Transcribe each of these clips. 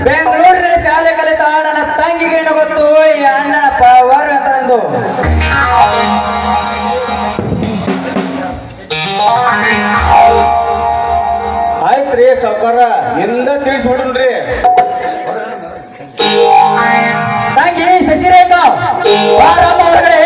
ಬೆಂಗಳೂರಿನ ಶಾಲೆ ಕಲಿತ ನನ್ನ ತಂಗಿಗೆ ಏನು ಗೊತ್ತು ಈ ಅಣ್ಣನ ಪವರ್ ಅಂತ ಅಂದು. ಆಯ್ತ್ರಿ ಸಾವ್ಕಾರ ಎಲ್ಲ ತಿಳಿಸ್ಬಿಡ್ರಿ. ತಂಗಿ ಶಶಿರೇಖಾ ಬಾರಮ್ಮ ಹೊರಗಡೆ.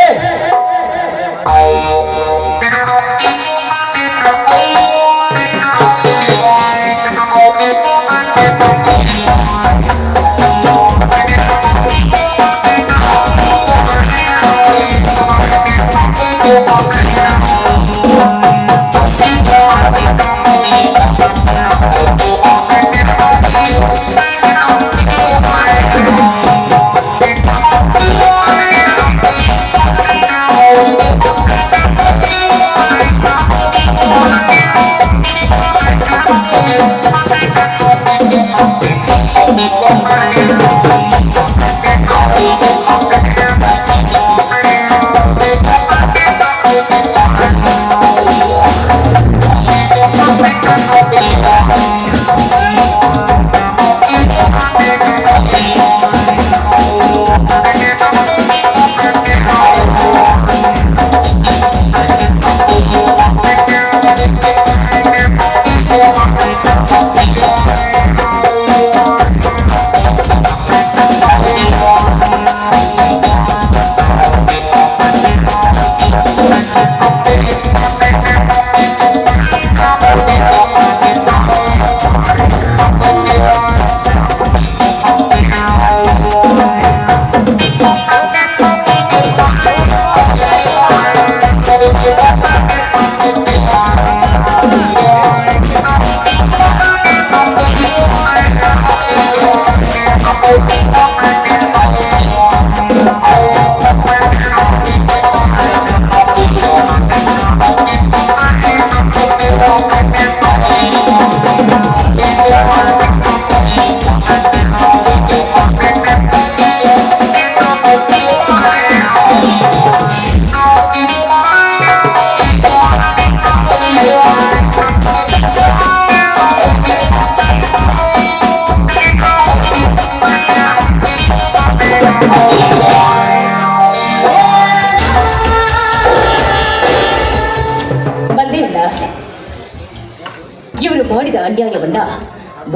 ಇವರು ಮಾಡಿದ ಅನ್ಯಾಯವನ್ನ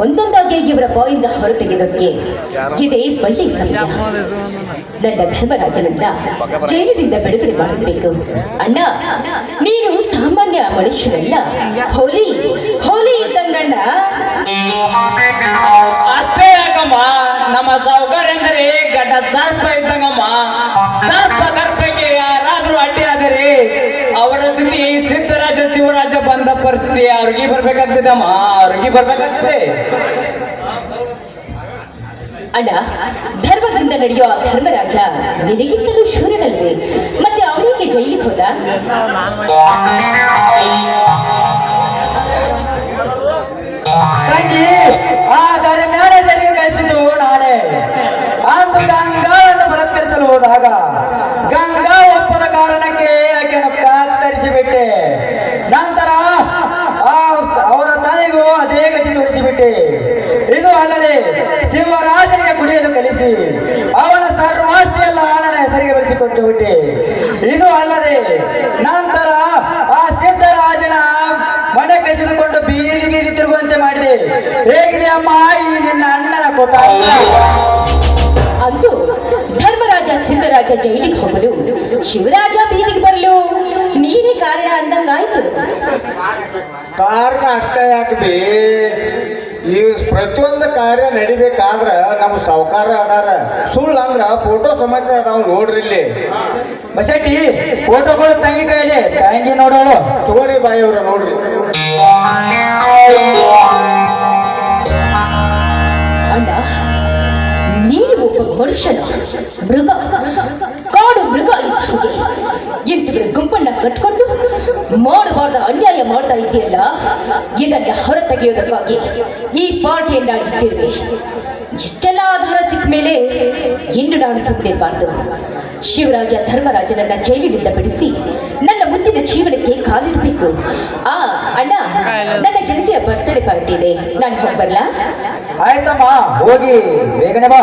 ಒಂದೊಂದಾಗಿ ಇವರ ಬಾಯಿಂದ ಹೊರತೆಗೆದಕ್ಕೆ ಇದೇ ಒಳ್ಳೆ ಸಮಯ. ನನ್ನ ಧರ್ಮರಾಜನನ್ನ ಜೈಲಿನಿಂದ ಬಿಡುಗಡೆ ಮಾಡಿಸಬೇಕು. ಅಣ್ಣ, ನೀನು ಸಾಮಾನ್ಯ ಮನುಷ್ಯನಲ್ಲ, ಹೋಲಿ ಹೋಲಿ ಇದ್ದಂಗಣ್ಣ. ಅಷ್ಟೇ ಯಾಕಮ್ಮ, ನಮ್ಮ ಸಾವುಕಾರ ಎಂದರೆ ಗಡ್ಡ ಸರ್ಪ ಇದ್ದಂಗಮ್ಮ. ಸರ್ಪ ದರ್ಪಕ್ಕೆ ಯಾರಾದ್ರೂ ಅಡ್ಡಿ ಆದರೆ ಅವರ ಸ್ಥಿತಿ ಸಿದ್ದರಾಜ ಶಿವರಾಜ ಬಂದ ಪರಿಸ್ಥಿತಿ ಅವ್ರಿಗೆ ಬರ್ಬೇಕಾಗ್ತದೆ ಅಮ್ಮ, ಅವ್ರಿಗೆ ಬರ್ಬೇಕಾಗ್ತದೆ. ಅಣ್ಣ, ಧರ್ಮದಿಂದ ನಡೆಯುವ ಧರ್ಮರಾಜ ನಿನಗಿಂತಲೂ ಶೂರನಲ್ವೇ? ಮತ್ತೆ ಅವನಿಗೆ ಜೈಲಿಗೆ ಹೋದ? ತಂಗಿ, ಆ ಧರ್ಮ್ಯಾನ ಜೈಲಿಗೆ ಕಳಿಸಿದ್ದು ನಾನೇ. ಅಂದು ಗಂಗಾವನ್ನು ಬಲತ್ಕರಿಸಲು ಹೋದಾಗ ಗಂಗಾ ಒಪ್ಪದ ಕಾರಣಕ್ಕೆ ಆಕೆಯನ್ನು ಕತ್ತರಿಸಿಬಿಟ್ಟೆ. ನಂತರ ಅವರ ತಾಯಿಗೂ ಅದೇ ಗತಿ ತೋರಿಸಿಬಿಟ್ಟೆ. ಇದು ಅಲ್ಲದೆ ಶಿವರಾಜನಿಗೆ ಕುಡಿಯಲು ಕಲಿಸಿ ಅವನ ಸರ್ವಾಸ್ತಿಯೆಲ್ಲ ನನ್ನ ಹೆಸರಿಗೆ ಬರೆಸಿಕೊಟ್ಟು ಬಿಟ್ಟೆ. ಇದು ಅಲ್ಲದೆ ನಂತರ ಆ ಸಿದ್ದರಾಜನ ಮನೆ ಕಸಿದುಕೊಂಡು ಬೀದಿ ಬೀದಿ ತಿರುಗುವಂತೆ ಮಾಡಿದೆ. ಹೇಗಿದೆ ಅಮ್ಮ ಈ ನಿನ್ನ ಅಣ್ಣನ ಕೋಟ? ಅಂತೂ ಧರ್ಮರಾಜ ಸಿದ್ದರಾಜ ಜೈಲಿಗೆ ಹೋಗಲು, ಶಿವರಾಜ ಬೀದಿಗೆ ಬರಲು ನೀನೇ ಕಾರಣ ಅಂದಂಗಾಯ್ತು. ಕಾರಣ ಅಷ್ಟೇ ಯಾಕೆ? ಈ ಪ್ರತಿಯೊಂದು ಕಾರ್ಯ ನಡಿಬೇಕಾದ್ರ ನಮ್ಮ ಸಾವುಕಾರ ಅದಾರ. ಸುಳ್ಳು ಅಂದ್ರ ಫೋಟೋ ಸಮೇತ ನಾವು ನೋಡ್ರಿ ಇಲ್ಲಿ. ಬಸಟ್ಟಿ, ಫೋಟೋಗಳು ತಂಗಿ ಕೈಲಿ, ತಂಗಿ ನೋಡೋಳು. ತಗೋರಿ ಬಾಯಿ ಅವ್ರ ನೋಡ್ರಿ. ಅಣ್ಣ, ನೀನು ಒಬ್ಬ ಮನುಷ್ಯನ ಮೃಗ, ಕಾಡು ಮೃಗ ಇದ್ದ ಹಾಗೆ ಇಂಥವ್ರ ಗುಂಪನ್ನ ಕಟ್ಕೊಂಡು ಮಾಡಬಾರ್ದ ಅನ್ಯಾಯ ಮಾಡ್ತಾ ಇದೆಯಲ್ಲ. ಇದನ್ನ ಹೊರತೆಗೆಯೋದಕ್ಕಾಗಿ ಈ ಪಾರ್ಟಿಯನ್ನ ಇಟ್ಟಿರುವೆ. ಇಷ್ಟೆಲ್ಲ ಆಧಾರ ಸಿಕ್ಕ ಮೇಲೆ ಇನ್ನು ನಾನು ಸುಮ್ಮನಿರಬಾರ್ದು. ಶಿವರಾಜ ಧರ್ಮರಾಜನನ್ನ ಜೈಲಿನಿಂದ ಬಿಡಿಸಿ ನನ್ನ ಮುಂದೆ ಮುಂದಿನ ಜೀವನಕ್ಕೆ ಕಾಲಿಡಬೇಕು. ಆ ಅಣ್ಣ, ನನ್ನ ಗೆಳತಿಯ ಬರ್ತ್ಡೇ ಪಾರ್ಟಿ ಇದೆ, ನಾನು ಹೋಗ್ಬರ್ಲಾ? ಆಯ್ತಮ್ಮ, ಹೋಗಿ ಬೇಗನೆ ಬಾ.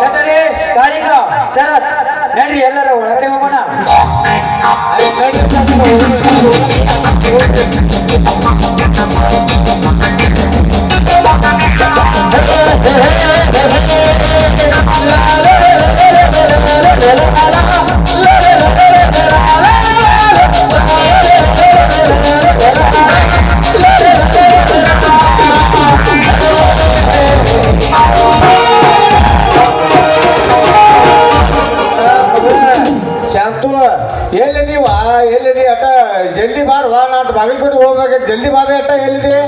ಸಟರೆ, ಕಾಳಿಂಗ, ಶರತ್, ನಡ್ರಿ ಎಲ್ಲರ ಒಳಗಡೆ ಹೋಗೋಣ. ಶಾಂತು, ಎಲ್ಲಿದಿ ಅಟ ಜಲ್ದಿ ಬಾರ್ವಾ, ನಾಟ್ ಬಾಗಲಕೋಟೆ ಹೋಗ್ಬೇಕು, ಜಲ್ದಿ ಬಾಬೆ ಅಟ ಎಲ್ಲಿದೆ?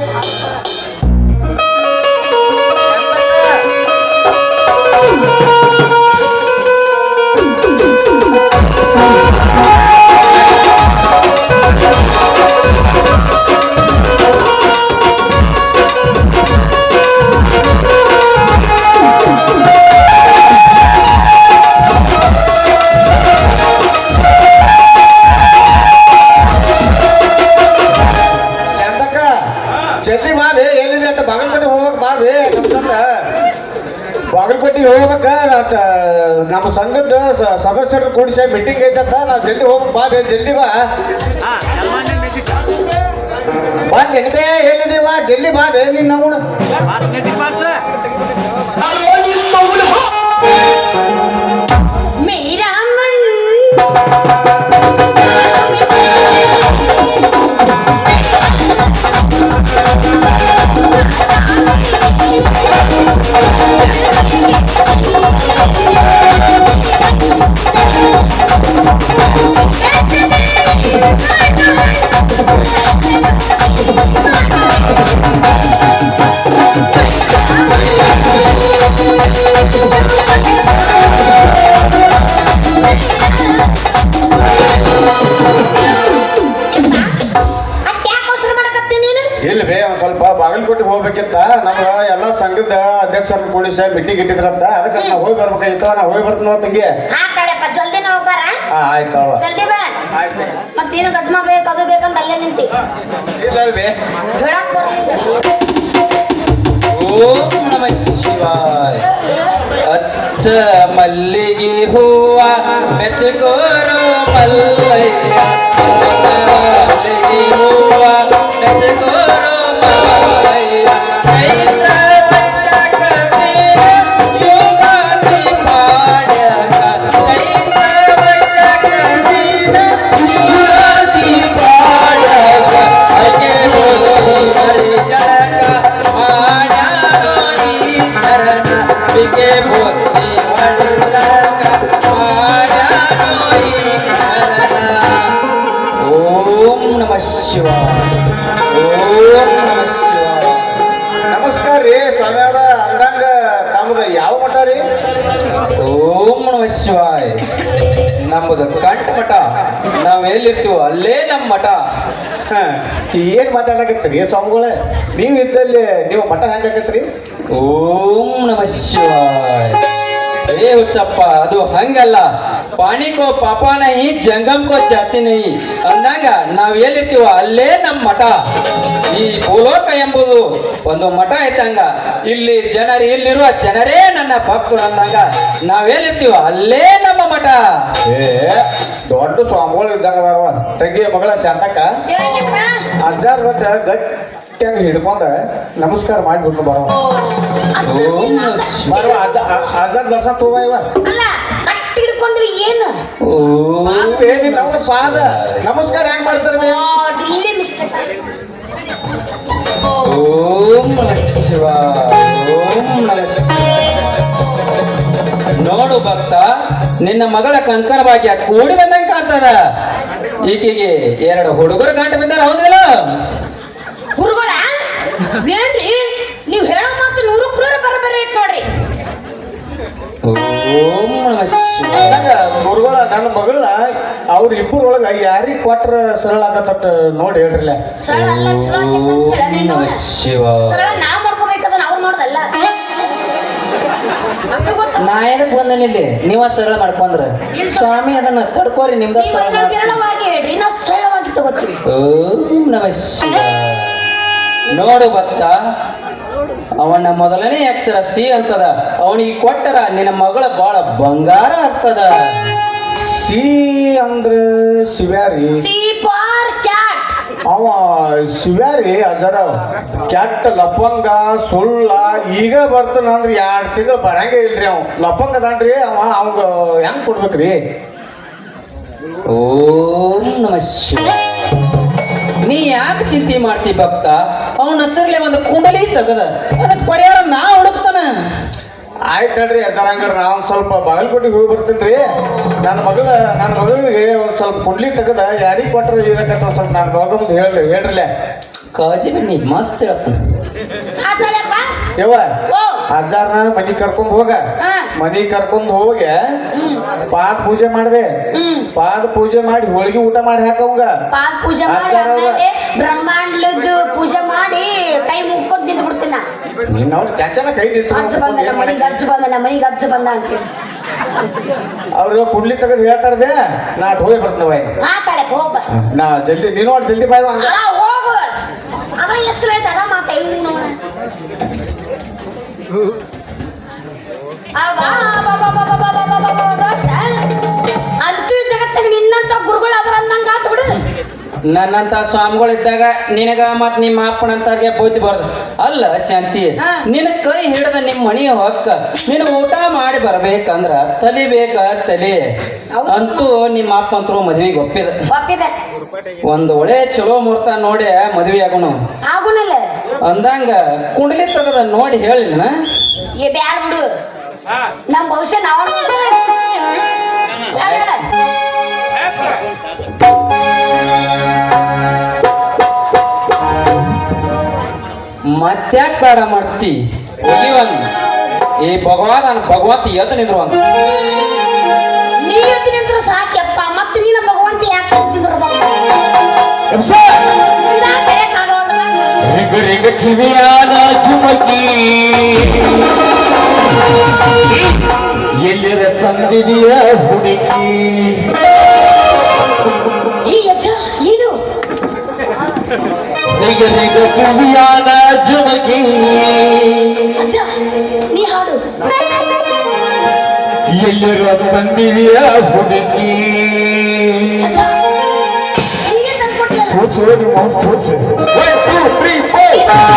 ಜಲ್ದಿ ಬಾಬೆ ಎಲ್ಲಿದೆ ಅಂತ ಬಾಗಲಕೋಟೆ ಹೋಗ್ಬೇಕು ಬಾಬೆ. ಬಾಗಲಕೋಟೆಗೆ ಹೋಗ್ಬೇಕ, ನಮ್ಮ ಸಂಘದ ಸದಸ್ಯರು ಕೂಡಿಸಿ ಮೀಟಿಂಗ್ ಐತಂತ, ನಾವು ಜಲ್ದಿ ಹೋಗ್ಬೇಕು ಬಾಬೆ, ಜಲ್ದಿ ಬಾ. ಬಂದೇನ್ಬೇ, ಎಲ್ಲಿದೀವ? ಜಲ್ದಿ ಬಾಬೆ ನಿನ್ನ ಅವಳು. ಇಲ್ಲಿ ಬೇ ಒಂದ್ ಸ್ವಲ್ಪ ಬಾಗಲಕೋಟೆಗೆ ಹೋಗ್ಬೇಕಿತ್ತ, ನಮ್ಮ ಎಲ್ಲಾ ಸಂಘದ ಅಧ್ಯಕ್ಷರನ್ನು ಕೂಡಿಸಿ ಮೀಟಿಂಗ್ ಇಟ್ಟಿದ್ರಂತ, ಅದಕ್ಕೆ ನಾವು ಹೋಗಿ ಬರ್ಬೇಕಾಗಿತ್ತು. ನಾ ಹೋಗಿ ಬರ್ತೀನಿ ತಂಗಿ. ಜಲ್ದಿನ ಹೋಗ್ಬಾರ. ಆಯ್ತು ಜಲ್ದಿ ಬಾ. ಆಯ್ತು. ಮತ್ತೇನು ಭಸ್ಮ ಬೇಕು ಅದು ಬೇಕಂತ ಅಲ್ಲೇ ನಿಂತಿ ಇಲ್ಲ ಬೇ. ಹೇಳಕ್ ಬರಲಿಲ್ಲ. ಓಂ ನಮಃ ಶಿವಾಯ. ಅಚ್ಚ ಮಲ್ಲಿಗೆ ಹೂವ ಮೆಚ್ಚಕೋರು ಮಲ್ಲಯ್ಯ, ಮಲ್ಲಿಗೆ ಹೂವ ಮೆಚ್ಚಕೋರು ಮಲ್ಲಯ್ಯ. ಚೈತ್ರ ವೈಶಾಖ ದಿನ ಯುಗಾದಿ ಮಾಡ್ಯಾಗ, ಚೈತ್ರ ವೈಶಾಖ ದಿನ ಯುಗಾದಿ ಮಾಡ್ಯಾಗ, ಹಾಗೆ ಹೋಗಿ ಹರಿ ಜಳಕ ಮಾಡ್ಯಾನೋ ಈಶ್ವರನ, ಬಿಗೆ ಬುದ್ಧಿ ಹರಿ ಜಳಕ ಮಾಡ್ಯಾನೋ ಈಶ್ವರನ. ಓಂ ನಮಃ ಶಿವಾಯ. ಓಂ ನಮಃ ಶಿವಾಯ. ನಮಸ್ಕಾರ ರೀ ಸ್ವಾಮಿಯವರ. ಅಂದಂಗ ತಮ್ಮದ ಯಾವ ಮಠ ರೀ? ಓಂ ನಮಃ ಶಿವಾಯ. ನಮ್ಮದು ಕಂಠ ಮಠ, ನಾವ್ ಎಲ್ಲಿರ್ತೀವೋ ಅಲ್ಲೇ ನಮ್ಮ ಮಠ. ಏನ್ ಮಾತಾಡಕತ್ರಿ ಸ್ವಾಮಿಗಳೇ? ನೀವು ಇದ್ದಲ್ಲಿ ನೀವು ಮಠ ಹೆಂಗಾಕತ್ರಿ? ಓಂ ನಮಃ ಶಿವಾಯ. ಏ ಹುಚ್ಚಪ್ಪ, ಅದು ಹಂಗಲ್ಲ. ಪಾಣಿಕೋ ಪಾಪ ನಹಿ, ಜಂಗಮ್ಕೋ ಜಾತಿ ನಹಿ ಅಂದಂಗ ನಾವ್ ಎಲ್ಲಿರ್ತೀವೋ ಅಲ್ಲೇ ನಮ್ಮ ಮಠ. ಈ ಭೂಲೋಕ ಎಂಬುದು ಒಂದು ಮಠ ಇದ್ದಂಗ, ಇಲ್ಲಿ ಇಲ್ಲಿರುವ ಜನರೇ ನನ್ನ ಭಕ್ತರು ಅಂದಂಗ ನಾವೆಲ್ಲಿರ್ತೀವೋ ಅಲ್ಲೇ ನಮ್ಮ ಮಠ. ಏ ದೊಡ್ಡ ಸ್ವಾಮಿಗಳು ಇದ್ದಂಗ ಅದಾರವ. ತಂಗಿ ಮಗಳ ಶಾಂತಕ್ಕ ಅಜ್ಜಾರ್ ಒಟ್ಟು ಗಟ್ಟಿಯಾಗಿ ಹಿಡ್ಕೊಂಡ ನಮಸ್ಕಾರ ಮಾಡ್ಬಿಟ್ಟು ಬರೋ ಓಂ ನಮಃ ಶಿವಾಯ. ಬರುವ ಅಜ್ಜಾರ್ ದರ್ಶನ ತಗೋ ಇವ. ಅಲ್ಲ ಅಷ್ಟ್ ಹಿಡ್ಕೊಂಡ್ರಿ ಏನು? ಓಂ ನಮ್ಮ ಪಾದ ನಮಸ್ಕಾರ ಹೆಂಗ್ ಮಾಡ್ತಾರೆ ಬೇ? ಇಲ್ಲೇ ಮಿಸ್ಟೇಕ್. ಓಂ ನಮಃ ಶಿವಾಯ. ಓಂ ನಮಃ ಶಿವಾಯ. ನೋಡು ಭಕ್ತ, ನಿನ್ನ ಮಗಳ ಕಂಕಣ ಭಾಗ್ಯ ಕೂಡಿ ಬಂದಂಗ ಕಾಣ್ತದ. ಈಕೆಗೆ 2 ಹುಡುಗರು ಗಂಟು ಬಿದ್ದಾರ, ಹೌದಿಲ್ಲ? ಹುಡುಗರ ಏನ್ರಿ ನೀವ್ ಹೇಳೋ ಮಾತು 100 ಬರಬರಿ ಐತ್ ನೋಡ್ರಿ. ಓಂ ನಮಃ ಶಿವಾಯ. ಗುರುಗಳ ನನ್ನ ಮಗಳ ಅವ್ರ ಇಬ್ಬರೊಳಗ ಯಾರಿಗೆ ಕೊಟ್ರ ಸರಳ ಆಗತ್ತ ನೋಡಿ ಹೇಳ್ರಲ್ಲ. ಸರಳ ಅಲ್ಲ, ಚಲೋ ಓಂ ನಮಃ ಶಿವಾಯ. ಸರಳ ನಾವ್ ಮಾಡ್ಕೋಬೇಕದ ಅವ್ರು ನಾ ಏನಕ್ಕೆ ಬಂದನಿ ಇಲ್ಲಿ ನೀವ ಸರಳ ಮಾಡ್ಕೊಂಡ್ರ ಸ್ವಾಮಿ ಅದನ್ನ ತಡ್ಕೋರಿ ನಿಮ್ದ ನೀವು ಸರಳ ಅದನ್ನ ವಿರಳವಾಗಿ ಹೇಳ್ರಿ ನಾವು ಸರಳವಾಗಿ ತಗೋತೀವಿ. ಓಂ ನಮಃ ಶಿವಾಯ. ನೋಡು ಭಕ್ತ, ಅವನ ಮೊದಲನೇ ಅಕ್ಷರ ಸಿ ಅಂತದ. ಅವನಿಗೆ ಕೊಟ್ಟರ ನಿನ್ನ ಮಗಳ ಬಾಳ ಬಂಗಾರ ಆಗ್ತದ. ಸಿ ಅಂದ್ರೆ ಶಿವ್ಯಾರಿ. C for cat. ಅವ ಶಿವ್ಯಾರಿ ಅದರ ಕ್ಯಾಟ್ ಲಪಂಗ ಸುಳ್ಳ ಈಗ ಬರ್ತಾನ ಅಂದ್ರೆ 2 ತಿಂಗಳು ಬರಂಗೇ ಇಲ್ರಿ. ಅವ ಲಪಂಗ ಅದಾನ್ರಿ. ಅವಂಗ ಹೆಂಗ್ ಕೊಡ್ಬೇಕ್ರಿ? ಓಂ ನಮಃ ಶಿವಾಯ. ನೀ ಯಾಕೆ ಚಿಂತೆ ಮಾಡ್ತಿ ಭಕ್ತ? ಅವನ ಹೆಸರಲ್ಲಿ ಒಂದು ಕುಂಡಲಿ ತೆಗದ ಅದಕ್ಕೆ ಪರಿಹಾರ ನಾ ಹುಡುಕ್ತಾನ. ಆಯ್ತು ಹೇಳ್ರಿ. ಅದರಂಗ ನಾವು ಸ್ವಲ್ಪ ಬಾಗಲಕೋಟೆಗೆ ಹೋಗಿ ಬರ್ತೀನಿ. ನನ್ನ ಮಗಳಿಗೆ ಒಂದು ಸ್ವಲ್ಪ ಕುಂಡ್ಲಿ ತೆಗದ ಯಾರಿಗೆ ಕೊಟ್ಟರೆ ಇದಕ್ಕೆ ಸ್ವಲ್ಪ ನನ್ನ ಮಗ ಮುಂದೆ ಹೇಳ್ರಲ್ಲ. ಕಾಳಜಿ ಬನ್ನಿ ಮಸ್ತ್ ಹೇಳ್ತಾನ. ಆತಾಳಪ್ಪ. ಯವ್ವ ಓ. ಅಜ್ಜಾರನ ಮನಿ ಕರ್ಕೊಂಡ್ ಹೋಗ. ಹಾ. ಮನಿ ಕರ್ಕೊಂಡ್ ಹೋಗಿ ಪಾದ ಪೂಜೆ ಮಾಡಿದೆ. ಪಾದ ಪೂಜೆ ಮಾಡಿ ಹೋಳಿಗೆ ಊಟ ಮಾಡಿ ಹಾಕವಂಗ. ಪಾದ ಪೂಜೆ ಮಾಡಿ ಆಮೇಲೆ ಬ್ರಹ್ಮಾಂಡದ ಪೂಜೆ ಮಾಡಿ ಕೈ ಮುಕ್ಕೊಂಡ್ ತಿಂದು ಬಿಡ್ತೀನ. ನೀನು ಚಂಚನ ಕೈ ಅಜ್ಜ ಬಂದ ನಮ್ಮ ಮನಿಗೆ, ಅಜ್ಜ ಬಂದ ನಮ್ಮ ಮನಿಗೆ, ಅಜ್ಜ ಬಂದ ಅಂತೇಳಿ ಅವ್ರು ಕುಂಡ್ಲಿ ತೆಗೆದು ಹೇಳ್ತಾರ ಬೇ. ನಾ ಹೋಗಿ ಬರ್ತೇವ. ಆತಾಳಪ್ಪ ಹೋಗ. ನಾ ಜಲ್ದಿ ನೀನು ನೋಡಿ ಜಲ್ದಿ ಬಾಯ್ ಹಂಗ. ಹೋಗು. ಅದ ಹೆಸರು ಅದ ಮಾತ ಇವ್ ನೋಡ. ಅಂತೂ ಜಗತ್ತಿನ ನಿನ್ನಂತ ಗುರುಗಳು ಅದರ ಅಂದಂಗ ಆತು ಬಿಡು. ನನ್ನಂತ ಸ್ವಾಮಿಗಳಿದ್ದಾಗ ನಿನಗ ಮತ್ ನಿಮ್ಮ ಅಪ್ಪನಂತವ್ರಿಗೆ ಬುದ್ಧಿ ಬರ್ದು. ಅಲ್ಲ ಶಾಂತಿ, ನಿನ್ನ ಕೈ ಹಿಡಿದ ನಿಮ್ಮ ಮನೆಯ ಹೊಕ್ಕ ನೀನು ಊಟ ಮಾಡಿ ಬರ್ಬೇಕಂದ್ರ ತಲಿ ಬೇಕ ತಲಿ. ಅಂತೂ ನಿಮ್ಮ ಅಪ್ಪಂತರು ಮದ್ವಿಗೆ ಒಪ್ಪಿದ. ಒಪ್ಪಿದೆ. ಒಂದು ಒಳ್ಳೆ ಚಲೋ ಮುಹೂರ್ತ ನೋಡಿ ಮದ್ವಿ ಆಗೋಣ ಆಗುನಲ್ಲ. ಅಂದಂಗ ಕುಂಡಲಿ ತೆಗದ ನೋಡಿ ಹೇಳಿನ. ಏ ಬ್ಯಾಡ ಬಿಡು, ನಮ್ಮ ಭವಿಷ್ಯ ನಾವ ಮತ್ತ್ಯಾಕ್ ಬೇಡ ಮಾಡ್ತಿ? ಹೋಗಿವನ್ ಈ ಭಗವಂತ ಎದ್ದು ನಿಂದ್ರು ಅಂತ. ನೀ ಎದ್ದು ನಿಂದ್ರು ಸಾಕ್ಯಪ್ಪ. ಮತ್ತೆ ನೀನ ಭಗವಂತ ಯಾಕೆ ಅಂತಿದ್ರು? ಕಿವಿಯಾನ ಚುಮಕಿ ಎಲ್ಲರ ತಂದಿದೆಯ ಹುಡುಕಿ. ಈ ಅಜ್ಜ ಏನು? ನಿಗ ಕಿವಿಯಾನ ಚುಮಕಿ ಅಜ್ಜ ನೀ ಹಾಡು. ಎಲ್ಲರ ತಂದಿದೆಯ ಹುಡುಕಿ. ಅಜ್ಜ ನೀನೇ ತಂದ್ಕೊಟ್ಟಿಯಲ್ಲ. ಪೂಜೆ ನಿಮ್ಮ ಪೂಜೆ 1 2 3 4.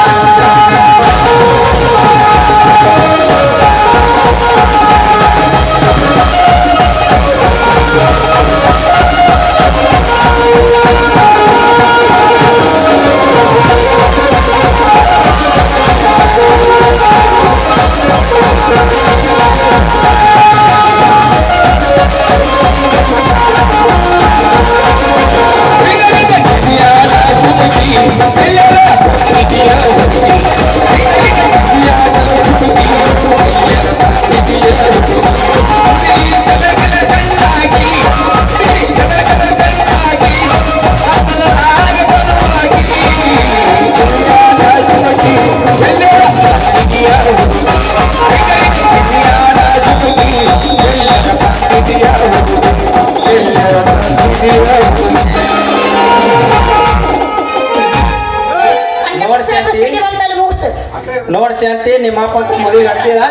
ನೋಡ್ ಶಾಂತಿ, ನಿಮ್ಮ ಅಪ್ಪ ಮದುವೆ ಆಗ್ತಿದ.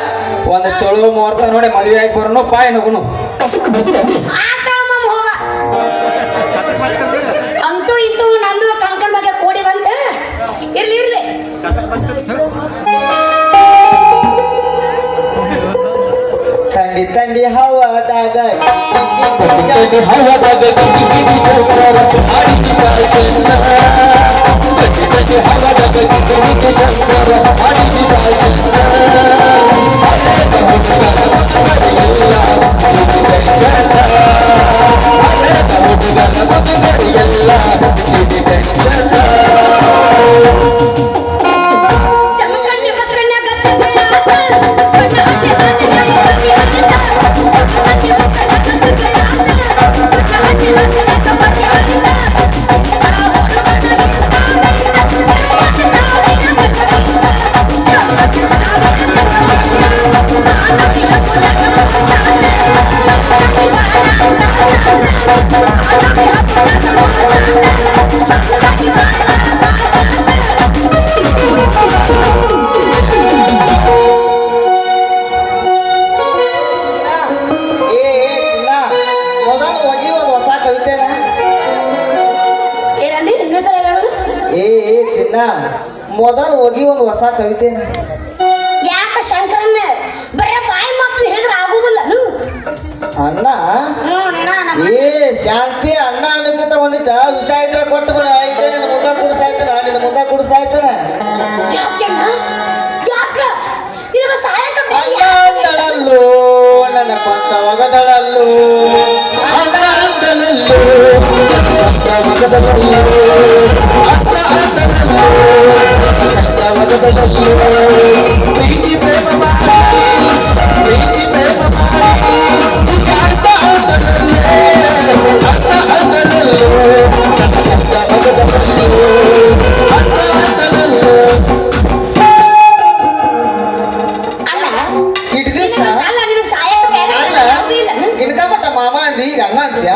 ಒಂದು ಚಲೋ ಮುಹೂರ್ತ ನೋಡಿ ಮದುವೆ ಆಗಿ ಬರೋನು ಪಾಯ್ ನಗುನು. ಅಂತೂ ಇಂತೂ ನಂದು ಕಂಕಣ ಬಗ್ಗೆ ಕೂಡಿ ಬಂತ. ಇರ್ಲಿ ಇರ್ಲಿ. ತಂಡಿ ತಂಡಿ ಹವಾದಾಗ ಹವಾದಾಗ ಗಿಡಿ ಜೋಕಾರ ಆಡಿದ ಭಾಷಣ. ಹವಾದಾಗ ಗಿಡಿ ಜೋಕಾರ ಆಡಿದ ಭಾಷಣ. ಜಮಖಂಡಿ ಬಸ್ ಸ್ಟ್ಯಾಂಡ್ನಾಗ ಚಂದ್ರಣ್ಣ ಆತ. ಚಿನ್ನ ಮೊದಲು ಹೋಗಿ ಒಂದು ಹೊಸ ಕವಿತೆ ಯಾಕ ಶಂಕರನ್ನ ಬರೇ ಬಾಯಿ ಮಾತು ಹೇಳಿದ್ರೆ ಆಗುದಿಲ್ಲ ಅಣ್ಣ ಏ ಶಾಂತಿ ಅಣ್ಣ ಅನ್ನಕ್ಕಿಂತ ಒಂದಿಟ್ಟ ವಿಷ ಇದ್ರೆ ಕೊಟ್ಟು ಬಿಡ ಇದ್ರೆ ನಿನ್ನ ಮುಂದ ಕುಡಿಸಾಯ್ತಾನ ನಿನ್ನ ಮುಂದ ಕುಡಿಸಾಯ್ತಾನ ಯಾಕೆಣ್ಣ ಯಾಕ ನಿನಗ ಸಹಾಯಕ ಅಣ್ಣ ಅಂದಳಲ್ಲೋ ನನ್ನ ಪಂತ ಒಗದಳಲ್ಲೋ ಅಣ್ಣ ಅಂದಳಲ್ಲೋ ನನ್ನ ಮಗದಲ್ಲೋ ಅಣ್ಣ ಅಂದಳಲ್ಲೋ ನನ್ನ ಮಗದಲ್ಲೋ ಪ್ರೀತಿ ಪ್ರೇಮ ಮಾಡಿ ಪ್ರೀತಿ ಪ್ರೇಮ ಮಾಡಿ ಅಣ್ಣ ಅಂದಳಲ್ಲೋ ಅಣ್ಣ ಅಂದಳಲ್ಲೋ ನನ್ನ ಮಗದಲ್ಲೋ ಅಣ್ಣ ಅಂದಳಲ್ಲೋ ಅಣ್ಣ ಇಟ್ ದಿವಸ ಅಲ್ಲ ನಿನಗ ಸಹಾಯಕ ಬೇಡ ಅಲ್ಲ ಇಲ್ಲ ಗಿಡಕಮಟ್ಟ ಮಾಮ ಅಂದಿ ಈಗ ಅಣ್ಣ ಅಂತೀಯ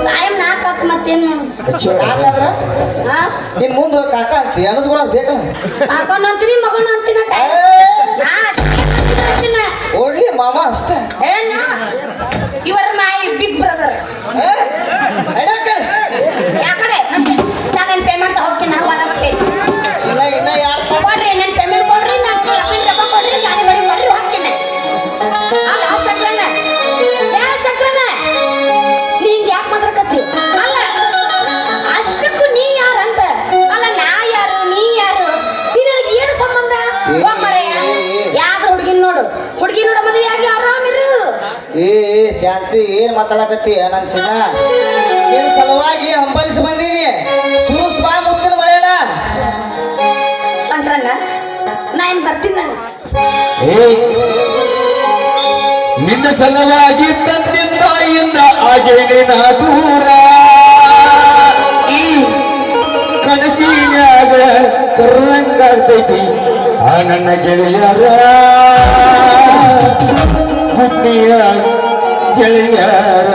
ಕಾಯಂ ನಾಲ್ಕು ಮತ್ತೇನ್ ಮಾಡುದು ನಾನಾದ್ರ ಹಾ ಇನ್ ಮುಂದೆ ಹೋಗಿ ಕಾಕ ಅಂತೀಯ ಅನಸ್ಕೊಳಕ್ ಬೇಕಲ್ಲ ಕಾಕೋನ್ ಅಂತೀನಿ ಮಗನ ಅಂತೀನ ಓಡ್ಲಿ ಮಾಮ ಅಷ್ಟೇ ಏನ ಇವರ್ ಮೈ ಬಿಗ್ ಬ್ರದರ್ ಯಾಕಡೆ ನಾನು ಪೇಮೆಂಟ್ ಹೋಗ್ತೀನಿ ನಾನು ಹೊರಗೆ ಇನ್ನ ಯಾರು ಕೊಡ್ರಿ ನನ್ನ ಪೇಮೆಂಟ್ ಕೊಡ್ರಿ ನಾನು ರೊಕ್ಕ ಕೊಡ್ರಿ ಗಾಡಿ ಬಡಿ ಕೊಡ್ರಿ ಹೋಗ್ತೀನಿ ಅಲ್ಲ ಶಂಕರಣ್ಣ ಶಂಕರಣ್ಣ ನೀ ಹಿಂಗೆ ಯಾಕೆ ಮಾತಾಡ್ಕತ್ತಿ ಅಲ್ಲ ಅಷ್ಟಕ್ಕೂ ನೀ ಯಾರಂತ ಅಲ್ಲ ನಾ ಯಾರು ನೀ ಯಾರು ನಿನಗೆ ಏನು ಸಂಬಂಧ ಹೋಗ್ಮರೆಯ ಯಾರು ಹುಡುಗಿನ ನೋಡು ಮದುವೆ ಆಗಿ ಆರಾಮಿರು ಏ ಶಾಂತಿ ಏನ್ ಮಾತಾಡಕತ್ತಿ ನನ್ ಚಿನ್ನ ನಿನ್ ಸಲುವಾಗಿ ಹಂಬಲಿಸಿ ಬಂದೀನಿ ಸುರುಸ್ ಬಾ ಮುತ್ತಿನ ಮಳೆಯಣ ಶಂಕರಣ್ಣ ನಾ ಏನ್ ಬರ್ತೀನಿ ನಾನು ನಿನ್ನ ಸಲವಾಗಿ ತಂದೆ ತಾಯಿಯಿಂದ ಆಗೇನೆ ನಾ ದೂರ ಈ ಕನಸಿನ್ಯಾಗ ಕರ್ರಂಗಾಗ್ತೈತಿ ಆ ನನ್ನ ಗೆಳೆಯರ ಪುಣ್ಯ ಗೆಳೆಯರ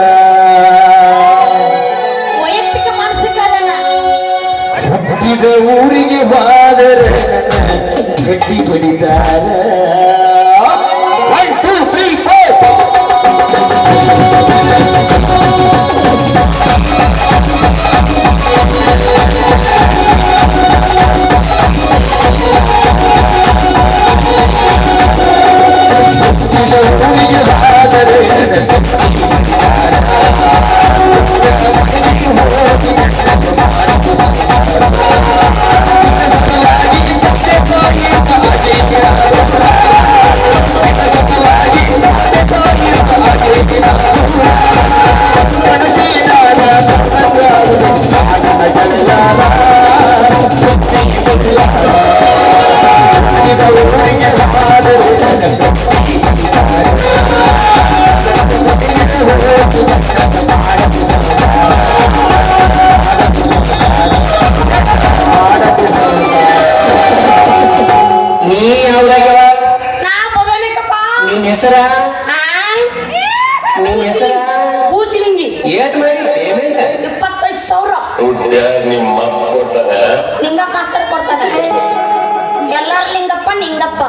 ವೈಯಕ್ತಿಕ ಮಾನಸಿಕ ಅಲ್ಲ ಹುಟ್ಟಿದ ಊರಿಗೆ ಬಾದರೆ ಗಟ್ಟಿ ಬಡಿದಾರ 1 2 3 4 ಊರಿಗೆ ಬಾದರೆ ನೀ ಯಾವ್ದಾಗ್ಯವ ನಾ ಬದಲಿಕಪ್ಪ ನಿನ್ನ ಹೆಸರ ನಿನ್ನ ಹೆಸರ ಬೂಚಿಲಿಂಗಿ ಏಟ್ ಮಾಡಿ ಪೇಮೆಂಟ್ 25,000 ನಿಮ್ಮ ಕೊಡ್ತಾರ ಲಿಂಗಪ್ಪ ಸರ್ ಕೊಡ್ತಾನೆ ಎಲ್ಲಾರು ಲಿಂಗಪ್ಪ ನಿಂಗಪ್ಪ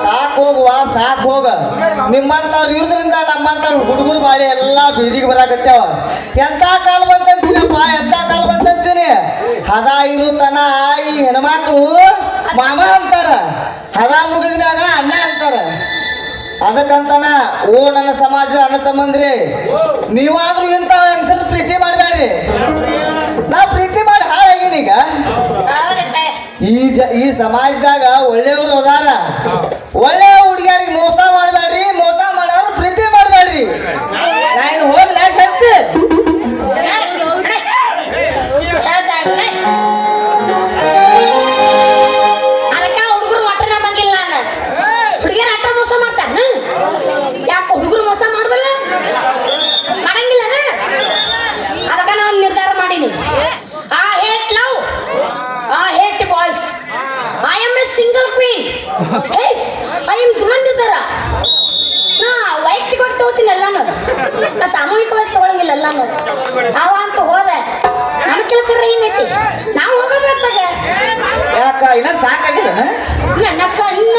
ಸಾಕು ಹೋಗುವ ಸಾಕು ಹೋಗ ನಿಮ್ಮಂತವ್ರು ಇರೋದ್ರಿಂದ ನಮ್ಮಂತವ್ರು ಹುಡುಗರು ಬಾಳಿ ಎಲ್ಲಾ ಬೀದಿಗೆ ಬರಾಕತ್ಯಾವ ಎಂತ ಕಾಲ ಬಂತಂತೀನಪ್ಪ ಎಂತ ಕಾಲ ಬಂತಂತೀನಿ ಹದ ಇರುತ್ತನ ಈ ಹೆಣ್ಮಕ್ಳು ಮಾಮ ಅಂತಾರ ಹದ ಮುಗಿದ್ಮ್ಯಾಗ ಅಣ್ಣ ಅಂತಾರ ಅದಕ್ಕಂತಾನ ಓ ನನ್ನ ಸಮಾಜದ ಅಣ್ಣ ತಮ್ಮಂದ್ರಿ ನೀವಾದ್ರೂ ಇಂಥ ಹೆಂಗಸರು ಪ್ರೀತಿ ಮಾಡಬೇಡ್ರಿ ನಾ ಪ್ರೀತಿ ಮಾಡಿ ಹಾಳಾಗಿನೀಗ ಈ ಸಮಾಜದಾಗ ಒಳ್ಳೆಯವರು ಅದಾರ ಒಳ್ಳೆಯ ಹುಡುಗಿಯರಿಗೆ ಮೋಸ ಮಾಡಬೇಡ್ರಿ ಮೋಸ ಮಾಡೋರು ಪ್ರೀತಿ ಮಾಡಬೇಡ್ರಿ ನಾನು ಹೋಗ್ಲಾ ಶಕ್ತಿ ಅದಕ್ಕ ಹುಡುಗರು ಒಟ್ಟನ ಬಂಗಿಲ್ಲ ನಾನು ಹುಡುಗಿಯರ ಅಟ್ಟ ಮೋಸ ಮಾಡ್ತಾನ ಯಾಕೆ ಹುಡುಗರು ಮೋಸ ಮಾಡುದಿಲ್ಲ ಮಾಡಂಗಿಲ್ಲ ಅದಕ್ಕ ನಾನು ನಿರ್ಧಾರ ಮಾಡೀನಿ I hate love I hate boys I am a single queen yes I am ದುರಂದಿದ್ದಾರ ನಾ ವೈಯಕ್ತಿಕವಾಗಿ ತಗೋತೀನಿ ಎಲ್ಲಾನು ನಾ ಸಾಮೂಹಿಕವಾಗಿ ತಗೊಳಂಗಿಲ್ಲ ಎಲ್ಲಾನು ಅವ ಅಂತ ಹೋದೆ ನಮ್ಮ ಕೆಲಸ ಏನೈತಿ ನಾವು ಹೋಗೋದಾಗ ಯಾಕ ಇನ್ನ ಸಾಕಾಗಿಲ್ಲ ನನ್ನ ಕಣ್ಣ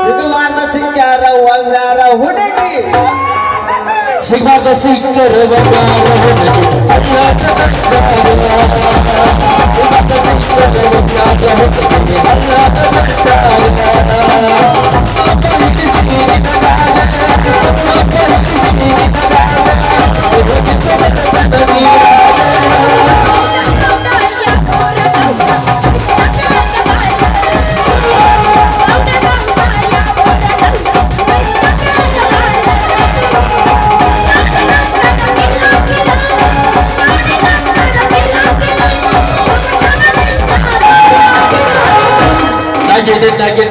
ಸಿಗುವಾರ್ದ ಸಿಕ್ಕ್ಯಾರ ಒಂದಾರ ಹುಡುಗಿ ಸಿಗದ ಸಿಕ್ಕರ ಬಂಗಾರ ಹುಡುಗಿ ಅಲ್ಲಾದ ಸಿಗದ ಸಿಕ್ಕರ ಬಂಗಾರ ಹುಡುಗಿ ಅಲ್ಲಾದ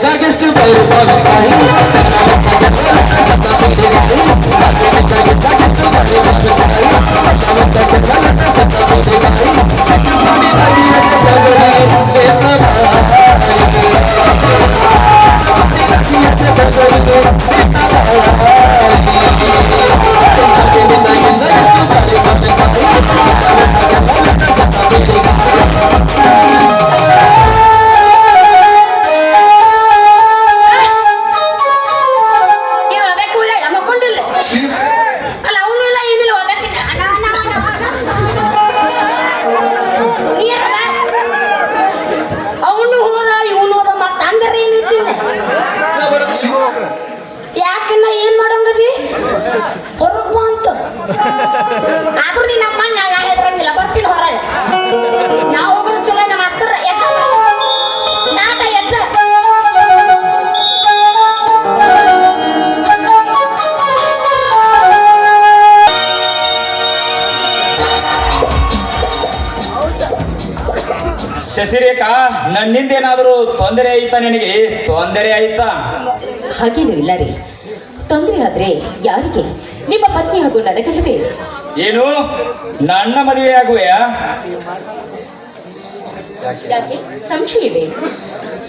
ನಾಗೆಷ್ಟು ಬರುತ್ತಾಗಿ ಇವ್ ಅದಕ್ಕೆ ಉಳ್ಳ ಮಕ್ಕೊಂಡಿಲ್ಲ ಅಲ್ಲ ಅವನು ಇಲ್ಲ ಏನಿಲ್ಲ ಹೋಗ್ಬೇಕಿಲ್ಲ ಅವನು ಹೋದ ಇವನು ಹೋದ ಮತ್ತ ಅಂದ್ರೆ ಏನಿಟ್ಟಿಲ್ಲ ಯಾಕನ್ನ ಏನ್ ಮಾಡಂಗದಿ ಹೊರಗ್ ಬಾ ಅಂತ ಆದ್ರೂ ನೀ ನಮ್ಮ ನಾ ಹೆದ್ರಂಗಿಲ್ಲ ಬರ್ತೀನಿ ಹೊರಗೆ ನಾವು ಹೋಗೋದು ಚಲೋ ನಮ್ಮ ಮಾಸ್ತರ್ ನಾಟ ಎಚ್ಚ ಶಶಿರೇಖಾ ನನ್ನಿಂದ ಏನಾದರೂ ತೊಂದರೆ ಆಯ್ತಾ ನಿನಗೆ? ತೊಂದರೆ ಆಯ್ತಾ? ಹಾಗೇನೂ ಇಲ್ಲ ರೀ. ತೊಂದರೆ ಆದ್ರೆ ಯಾರಿಗೆ? ನಿಮ್ಮ ಪತ್ನಿ ಹಾಗೂ ನನಗಲ್ಲವೇ? ಏನು ನನ್ನ ಮದುವೆ ಆಗುವೆಯಾ? ಯಾಕೆ ಸಂಶಯವೇ?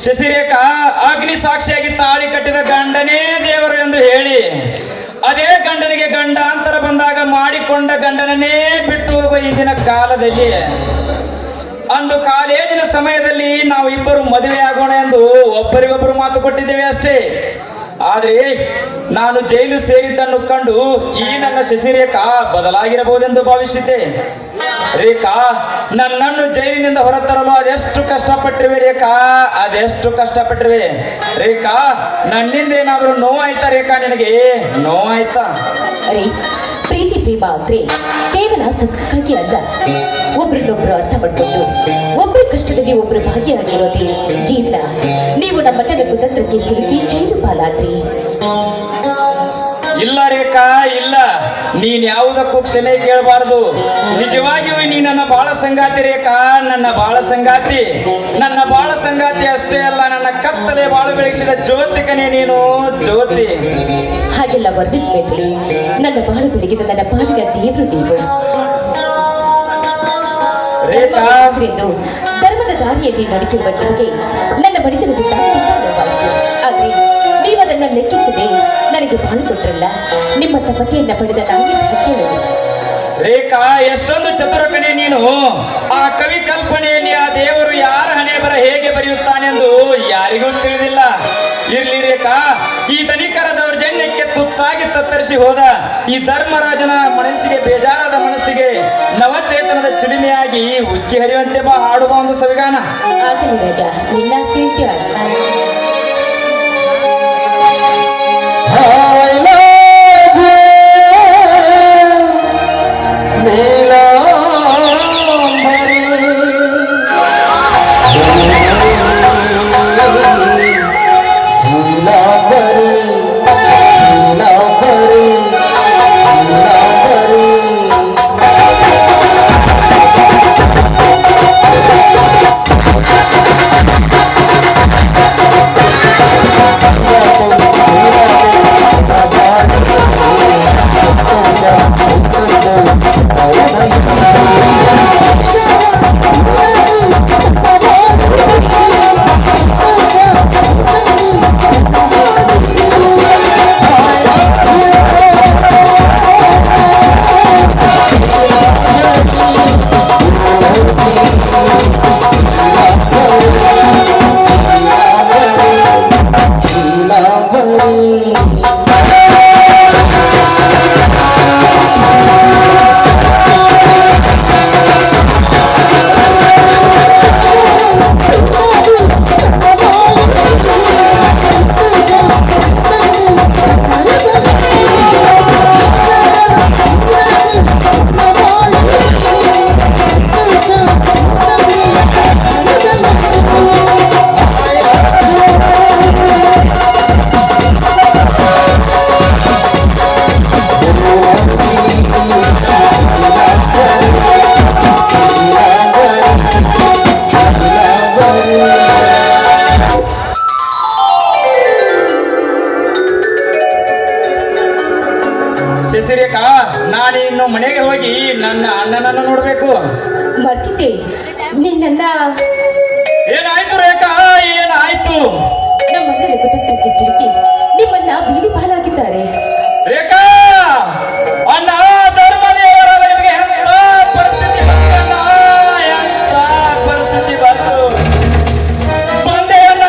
ಶಶಿರೇಖಾ ಅಗ್ನಿ ಸಾಕ್ಷಿಯಾಗಿ ತಾಳಿ ಕಟ್ಟಿದ ಗಂಡನೇ ದೇವರು ಎಂದು ಹೇಳಿ ಅದೇ ಗಂಡನಿಗೆ ಗಂಡಾಂತರ ಬಂದಾಗ ಮಾಡಿಕೊಂಡ ಗಂಡನನ್ನೇ ಬಿಟ್ಟು ಹೋಗುವ ಈಗಿನ ಕಾಲದಲ್ಲಿ ಅಂದು ಕಾಲೇಜಿನ ಸಮಯದಲ್ಲಿ ನಾವು ಇಬ್ಬರು ಮದುವೆ ಆಗೋಣ ಎಂದು ಒಬ್ಬರಿಗೊಬ್ಬರು ಮಾತು ಕೊಟ್ಟಿದ್ದೇವೆ ಅಷ್ಟೇ. ಆದರೆ ನಾನು ಜೈಲು ಸೇರಿದ್ದನ್ನು ಕಂಡು ಈ ನನ್ನ ಶಶಿರೇಖಾ ಬದಲಾಗಿರಬಹುದೆಂದು ಭಾವಿಸಿದ್ದೆ. ರೇಖಾ, ನನ್ನನ್ನು ಜೈಲಿನಿಂದ ಹೊರತರಲು ಅದೆಷ್ಟು ಕಷ್ಟಪಟ್ಟಿರುವೆ ರೇಖಾ, ಅದೆಷ್ಟು ಕಷ್ಟಪಟ್ಟಿರುವೆ ರೇಖಾ. ನನ್ನಿಂದ ಏನಾದರೂ ನೋವಾಯ್ತಾ ರೇಖಾ? ನಿನಗೆ ನೋವಾಯ್ತಾ? ಅರೆ, ಪ್ರೀತಿ ಪ್ರೇಮ ಅಂದ್ರೆ ಕೇವಲ ಸುಖಕ್ಕಾಗಿ ಅಲ್ಲ. ಒಬ್ರನ್ನೊಬ್ರು ಅರ್ಥ ಮಾಡ್ಕೊಂಡು ಒಬ್ಬರ ಕಷ್ಟದಲ್ಲಿ ಒಬ್ರು ಭಾಗಿಯಾಗಿರೋದೇ ಜೀವನ. ನೀವು ನಮ್ಮನ್ನ ಕುತಂತ್ರಕ್ಕೆ ಸಿಲುಕಿ ಜೈಲು ಪಾಲಾದ್ರಿ. ಇಲ್ಲ ರೇಖಾ, ಇಲ್ಲ. ನೀನ್ ಯಾವುದಕ್ಕೂ ಕ್ಷಮೆ ಕೇಳಬಾರದು. ನಿಜವಾಗಿಯೂ ನೀ ನನ್ನ ಬಾಳ ಸಂಗಾತಿ ರೇಖಾ, ನನ್ನ ಬಾಳ ಸಂಗಾತಿ. ನನ್ನ ಬಾಳ ಸಂಗಾತಿ ಅಷ್ಟೇ ಅಲ್ಲ, ನನ್ನ ಕತ್ತಲೆ ಬಾಳು ಬೆಳೆಸಿದ ಜ್ಯೋತಿ ಕಣೆ ನೀನು, ಜ್ಯೋತಿ. ಹಾಗೆಲ್ಲ ವರ್ಣಿಸ್ಬೇಡ್ರಿ. ನನ್ನ ಬಾಳು ಬೆಳಗಿದ ನನ್ನ ಪಾಲಿನ ದೇವರು ನೀವು. ರೇಖಾ, ಧರ್ಮದ ದಾರಿಯಲ್ಲಿ ನಡೆಯುವ ನಿಮಗೆ ನನ್ನ ಬಡಿತನದಿಂದ ತುಂಬಾ ನೋವಾಯಿತು. ಆದ್ರೆ ನೀವು ಅದನ್ನ ಲೆಕ್ಕಿಸದೆ ನನಗೆ ಬಾಳು ಕೊಟ್ಟರಲ್ಲ, ನಿಮ್ಮ ತಪಕೆಯನ್ನ ಪಡೆದ ನಾನೇ ಭಾಗ್ಯಗಳು. ರೇಖಾ, ಎಷ್ಟೊಂದು ಚತುರ ಕಣೆ ನೀನು. ಆ ಕವಿ ಕಲ್ಪನೆಯಲ್ಲಿ ಆ ದೇವರು ಯಾರ ಹಣೆ ಬರ ಹೇಗೆ ಬರೆಯುತ್ತಾನೆಂದು ಯಾರಿಗೂ ತಿಳಿದಿಲ್ಲ. ಇರ್ಲಿ ರೇಖಾ, ಈ ಧನಿಕರ ದೌರ್ಜನ್ಯಕ್ಕೆ ತುತ್ತಾಗಿ ತತ್ತರಿಸಿ ಹೋದ ಈ ಧರ್ಮರಾಜನ ಮನಸ್ಸಿಗೆ, ಬೇಜಾರಾದ ಮನಸ್ಸಿಗೆ ನವಚೇತನದ ಚಿಲಿಮೆಯಾಗಿ ಉಕ್ಕಿ ಹರಿಯುವಂತೆ ಬಾ, ಹಾಡುವ ಒಂದು ಸವಿಗಾನ. ಆಗಲಿ ರಾಜ, ನಿನ್ನ ಸೇರ್ತಿ I love you, ನೀಲಾಂಬರಿ. ಶೀಲಾಂಬರಿ, ಶೀಲಾಂಬರಿ, ಶೀಲಾಂಬರಿ. ನನ್ನ ಅಣ್ಣನನ್ನು ನೋಡ್ಬೇಕು. ಮರ್ತಿದ್ದೆ ನಿನ್ನ ಏನಾಯ್ತು ರೇಖಾ, ಏನಾಯ್ತು? ನಮ್ಮ ಅಣ್ಣನ ಕುತಂತ್ರಕ್ಕೆ ಸಿಲುಕಿ ನಿಮ್ಮನ್ನ ಬೀದಿ ಪಾಲಾಗಿದ್ದಾರೆ. ರೇಖಾ, ಅಣ್ಣ ಧರ್ಮದೇವರ ನಿಮಗೆ ಎಂತ ಪರಿಸ್ಥಿತಿ ಬಂತಣ್ಣ, ಎಂತ ಪರಿಸ್ಥಿತಿ ಬಂತು. ಬಂದೆ ಅಣ್ಣ,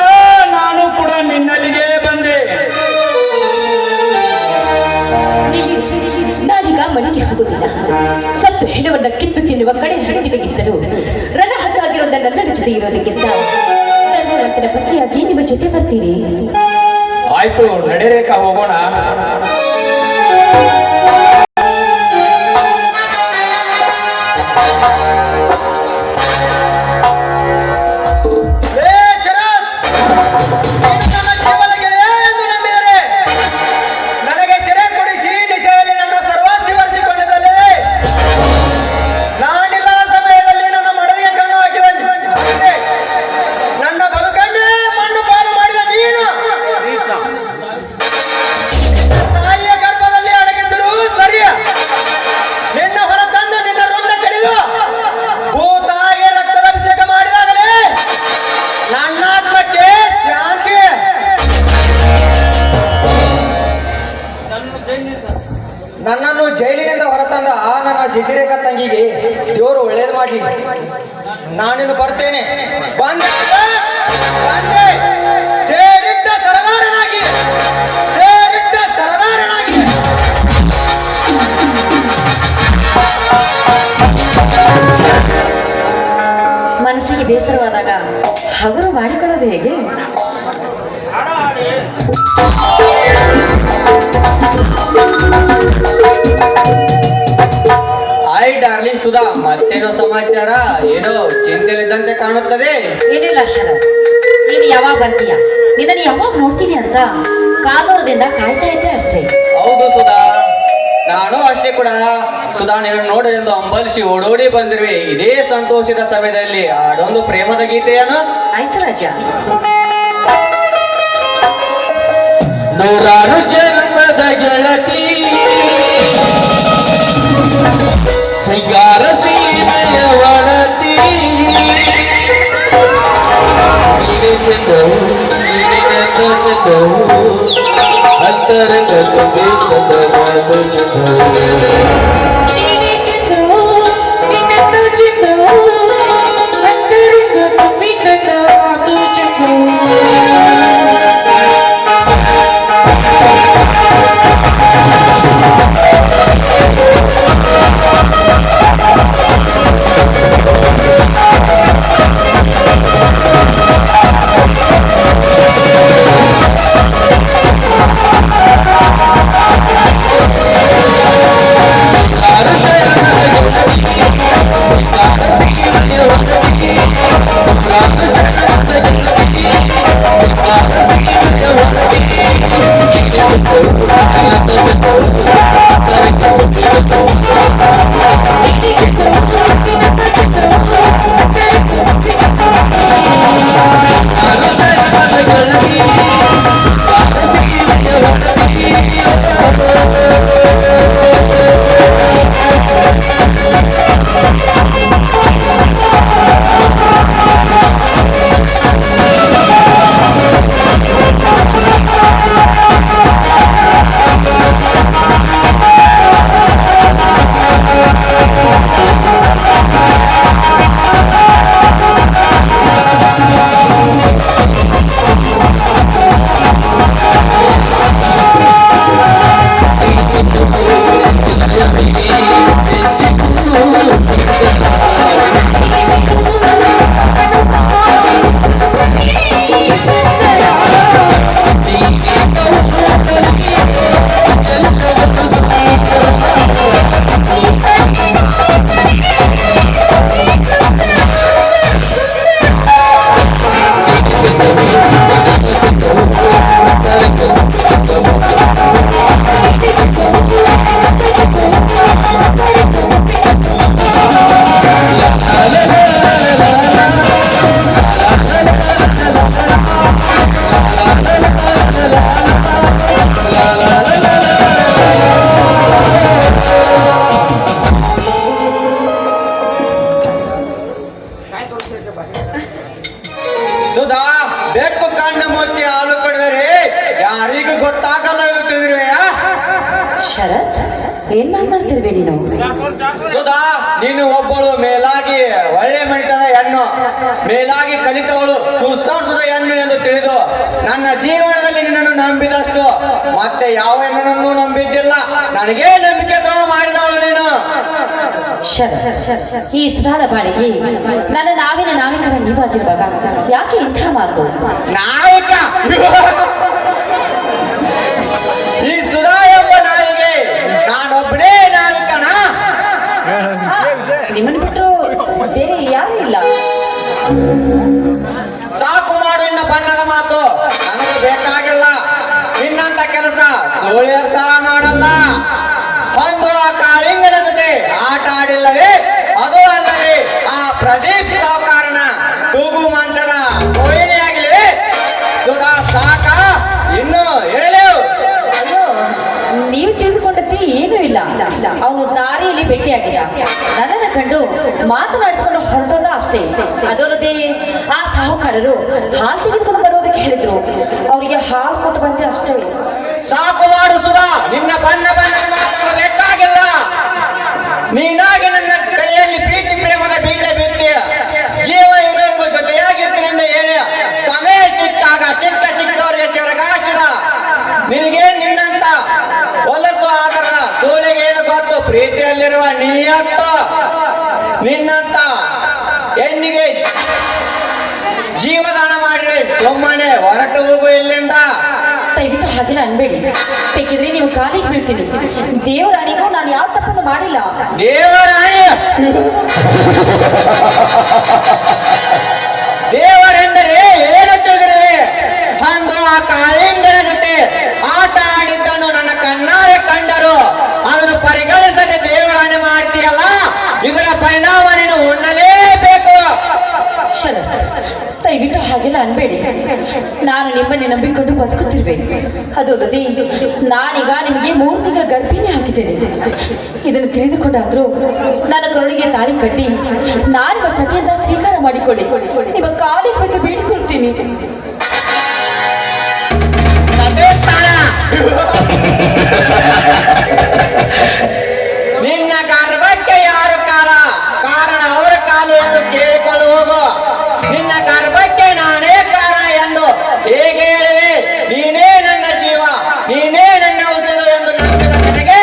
ನಾನು ಕೂಡ ನಿನ್ನಲ್ಲಿಗೆ ಬಂದೆ. ನಾನೀಗ ಮನೆಗೆ ಹೋಗುದಿಲ್ಲ. ಸತ್ತು ಹೆಣವನ್ನ ಕಿತ್ತು ತಿನ್ನುವ ಕಡೆ ಹಂದಿವೆಗಿದ್ದರು ರಣಹದ್ದಾಗಿರೋ ನನ್ನ ಜೊತೆ ಇರೋದಕ್ಕಿಂತ ಧರ್ಮವಂತನ ಪತ್ನಿಯಾಗಿ ನಿಮ್ಮ ಜೊತೆ ಬರ್ತೀನಿ. ಆಯ್ತು, ನಡೆ ರೇಖಾ, ಹೋಗೋಣ. ನನ್ನನ್ನು ಜೈಲಿನಿಂದ ಹೊರತಂದ ಆ ನನ್ನ ಶಿಶಿರೇಖಾ ತಂಗಿಗೆ ದೇವರು ಒಳ್ಳೇದು ಮಾಡ್ಲಿ. ನಾನಿನ್ನು ಬರ್ತೇನೆ. ಬಂದೆ ಬಂದೆ, ಸೇರಿಟ್ಟ ಸರದಾರನಾಗಿ, ಸೇರಿಟ್ಟ ಸರದಾರನಾಗಿ. ಮನಸ್ಸಿಗೆ ಬೇಸರವಾದಾಗ ಹಗುರು ಮಾಡಿಕೊಳ್ಳೋದು ಹೇಗೆ? ಹಾಯ್ ಡಾರ್ಲಿಂಗ್ ಸುಧಾ, ಮತ್ತೇನೋ ಸಮಾಚಾರ? ಏನೋ ಚಿಂತೆಲಿದ್ದಂತೆ ಕಾಣುತ್ತದೆ. ಏನಿಲ್ಲ ಶರತ್, ನೀನು ಯಾವಾಗ ಬರ್ತೀಯ, ನಿನ್ನನ್ನು ಯಾವಾಗ ನೋಡ್ತೀನಿ ಅಂತ ಕಾದೋರದಿಂದ ಕಾಯ್ತಾ ಇದ್ದೆ ಅಷ್ಟೇ. ಹೌದು ಸುಧಾ, ನಾನು ಅಷ್ಟೇ ಕೂಡ. ಸುಧಾ, ನೀನು ನೋಡಲೆಂದು ಹಂಬಲಿಸಿ ಓಡೋಡಿ ಬಂದಿರುವೆ. ಇದೇ ಸಂತೋಷದ ಸಮಯದಲ್ಲಿ ಆಡೊಂದು ಪ್ರೇಮದ ಗೀತೆಯನ್ನು. ಆಯ್ತು ರಾಜ. ನೂರಾರು ಜನ್ಮದ ಗೆಳತಿ, ಸಿಂಗಾರ ಸೀಮೆಯ ಒಡತಿ, ನೀನೆ ಚಂದವು, ನೀನೆ ಚಂದವು, ಅಂತರಂಗ ತುಂಬಿ ಚಂದವಾದ ಚಂದವು. ಸಾಕಲ್ಲ ಎಂದು ತಿಳಿದಿರುವೆಯಾ? ಶರತ್ ಏನ್ ಮಾತನಾಡ್ತಿರ್ವೆ ನೀನು? ಸುಧಾ, ನೀನು ಒಬ್ಬಳು ಮೇಲಾಗಿ ಒಳ್ಳೆ ಮಣಿತದ ಹೆಣ್ಣು, ಮೇಲಾಗಿ ಕಲಿತವಳು, ಸುಸಂಸ್ಕೃತ ಹೆಣ್ಣು ಎಂದು ತಿಳಿದು ನನ್ನ ಜೀವನದಲ್ಲಿ ನಿನ್ನನ್ನು ನಂಬಿದಷ್ಟು ಮತ್ತೆ ಯಾವ ಹೆಣ್ಣನ್ನು ನಂಬಿದ್ದಿಲ್ಲ. ನನಗೇ ನಂಬಿಕೆ ದ್ರೋಹ ಮಾಡಿದವಳು ನೀನು. ಶರತ್, ಈ ಸುಧಾರ ಬಾಳಿಗೆ ನನ್ನ ನಾವಿಕರ ನೀವಾಗಿರುವಾಗ ಯಾಕೆ ಇಂಥ ಮಾತು? ನಾಯಕ ಈ ಸುಧಾ ಎಂಬ ನಾಯಿಗೆ ನಾನೊಬ್ಬನೇ ನಾಯಕನ? ನಿಮ್ಮನ್ನು ಬಿಟ್ಟರು ಬೇರೆ ಯಾರೂ ಇಲ್ಲ. ಸಾಕು ಮಾಡು ಇನ್ನ ಬಣ್ಣದ ಮಾತು, ನನಗೆ ಬೇಕಾಗಿಲ್ಲ ನಿನ್ನಂತ ಕೆಲಸ. ಸೋಳಿಯರ್ ಸಹ ಮಾಡಲ್ಲ. ಒಂದು ಆ ಕಾಳಿಂಗನ ಜೊತೆ ಆಟ ಆಡಿಲ್ಲವೇ? ಅದು ಅಲ್ಲವೇ ಆ ಪ್ರದೀಪ್ ಸಾವುಕಾರನ ತೂಗು ಮಂಚದ ಕೊಯ್ಲಿಯಾಗಿಲ್ವೇ? ಸುಧಾ ಸಾಕ, ಇನ್ನು ಹೇಳಲೇವು? ಅಯ್ಯೋ, ನೀವು ತಿಳಿದುಕೊಂಡಂತೆ ಏನೂ ಇಲ್ಲ. ಅವನು ದಾರಿಯಲ್ಲಿ ಭೇಟಿಯಾಗಿದ್ದ, ನನ್ನನ್ನು ಕಂಡು ಮಾತನಾಡಿಸಿಕೊಂಡು ಹೊರಟೋದ ಅಷ್ಟೇ. ಅದಲ್ಲದೆ ಆ ಸಾಹುಕಾರರು ಹಾಲು ತೆಗೆದುಕೊಂಡು ಬರೋದಕ್ಕೆ ಹೇಳಿದ್ರು. ಅವರಿಗೆ ಹಾಲು ಕೊಟ್ಟು ಬಂದೆ ಅಷ್ಟೇ. ಸಾಕು ಮಾಡು ಸುಧಾ, ನಿನ್ನ ಬಣ್ಣದ ಮಾತನ್ನು ಬೇಕಾಗಿಲ್ಲ. ನೀನಾಗಿ ನನ್ನ ಕೈಯಲ್ಲಿ ಪ್ರೀತಿ ಪ್ರೇಮದ ಬೀಜ ಬಿತ್ತಿ ಜೀವ ಇರೋರ್ಗು ಜೊತೆಯಾಗಿರ್ತೀನಿ ಎಂದು ಹೇಳಿ ಸಮಯ ಸಿಕ್ಕಾಗ ಸಿಕ್ಕವರಿಗೆ ಶಿವರಗಾಶಿದ. ನಿನಗೆ ನಿನ್ನಂತ ಹೊಲಸು ಆದರ ಸೋಳಿಗೇನು ಗೊತ್ತು? ಪ್ರೀತಿಯಲ್ಲಿರುವ ನೀಯತ್ತು ನಿನ್ನಂತ ಹೆಣ್ಣಿಗೆ ಜೀವದಾನ ಮಾಡಿದ್ರೆ ಸುಮ್ಮನೆ ಹೊರಟು ಹೋಗು ಇಲ್ಲಿಂದ. ದಯವಿಟ್ಟು ಹಾಗೆಲ್ಲ ಅನ್ಬೇಡಿ, ಬೇಕಿದ್ರೆ ನೀವು ಕಾಲಿಗೆ ಬೀಳ್ತೀನಿ. ದೇವರಾಣಿಗೂ ನಾನು ಯಾವ ತಪ್ಪನ್ನು ಮಾಡಿಲ್ಲ. ದೇವರಾಣಿ ದೇವರೆಂದರೆ ಏನು ತಿಳಿದಿರುವೆ? ಅಂದು ಆ ಕಾಳಿಂಗನ ಜೊತೆ ಆಟ ಆಡಿದ್ದನ್ನು ನನ್ನ ಕಣ್ಣಾರೆ ಕಂಡರು. ಅದನ್ನು ಪರಿಗಣಿಸದೆ ದೇವರಾಣಿ ಮಾಡ್ತೀಯಲ್ಲ, ಇದರ ಪರಿಣಾಮ ನೀನು ಉಣ್ಣಲೇಬೇಕು. ಶರತ್, ದಯವಿಟ್ಟು ಹಾಗೆಲ್ಲ ಅನ್ಬೇಡಿ. ನಾನು ನಿಮ್ಮನ್ನೇ ನಂಬಿಕೊಂಡು ಬದುಕುತ್ತಿರುವೆ. ಅದಲ್ಲದೆ ನಾನೀಗ ನಿಮಗೆ 3 ತಿಂಗಳ ಗರ್ಭಿಣಿ ಹಾಕಿದ್ದೇನೆ. ಇದನ್ನು ತಿಳಿದುಕೊಂಡಾದ್ರೂ ನನ್ನ ಕರುಳಿಗೆ ತಾಳಿ ಕಟ್ಟಿ ನಾನಿವ ಸತಿಯನ್ನ ಸ್ವೀಕಾರ ಮಾಡಿಕೊಳ್ಳಿ. ನಿಮ್ಮ ಕಾಲಿಗೆ ಬಿದ್ದು ಬೀಳ್ಕೊಳ್ತೀನಿ. ನಿನ್ನ ಗರ್ಭಕ್ಕೆ ಯಾರು ಕಾರಣ ಅವರ ಕಾಲು ಎಂದು ಕೇಳಿಕೊಂಡು ಹೋಗು. ನಿನ್ನ ಗರ್ಭಕ್ಕೆ ನಾನೇ ಕಾರಣ ಎಂದು ಹೇಗೆ ಹೇಳಿವೆ? ನೀನೇ ನನ್ನ ಜೀವ, ನೀನೇ ನನ್ನ ಉಸಿರು ಎಂದು ನಂಬಿದ ನನಗೆ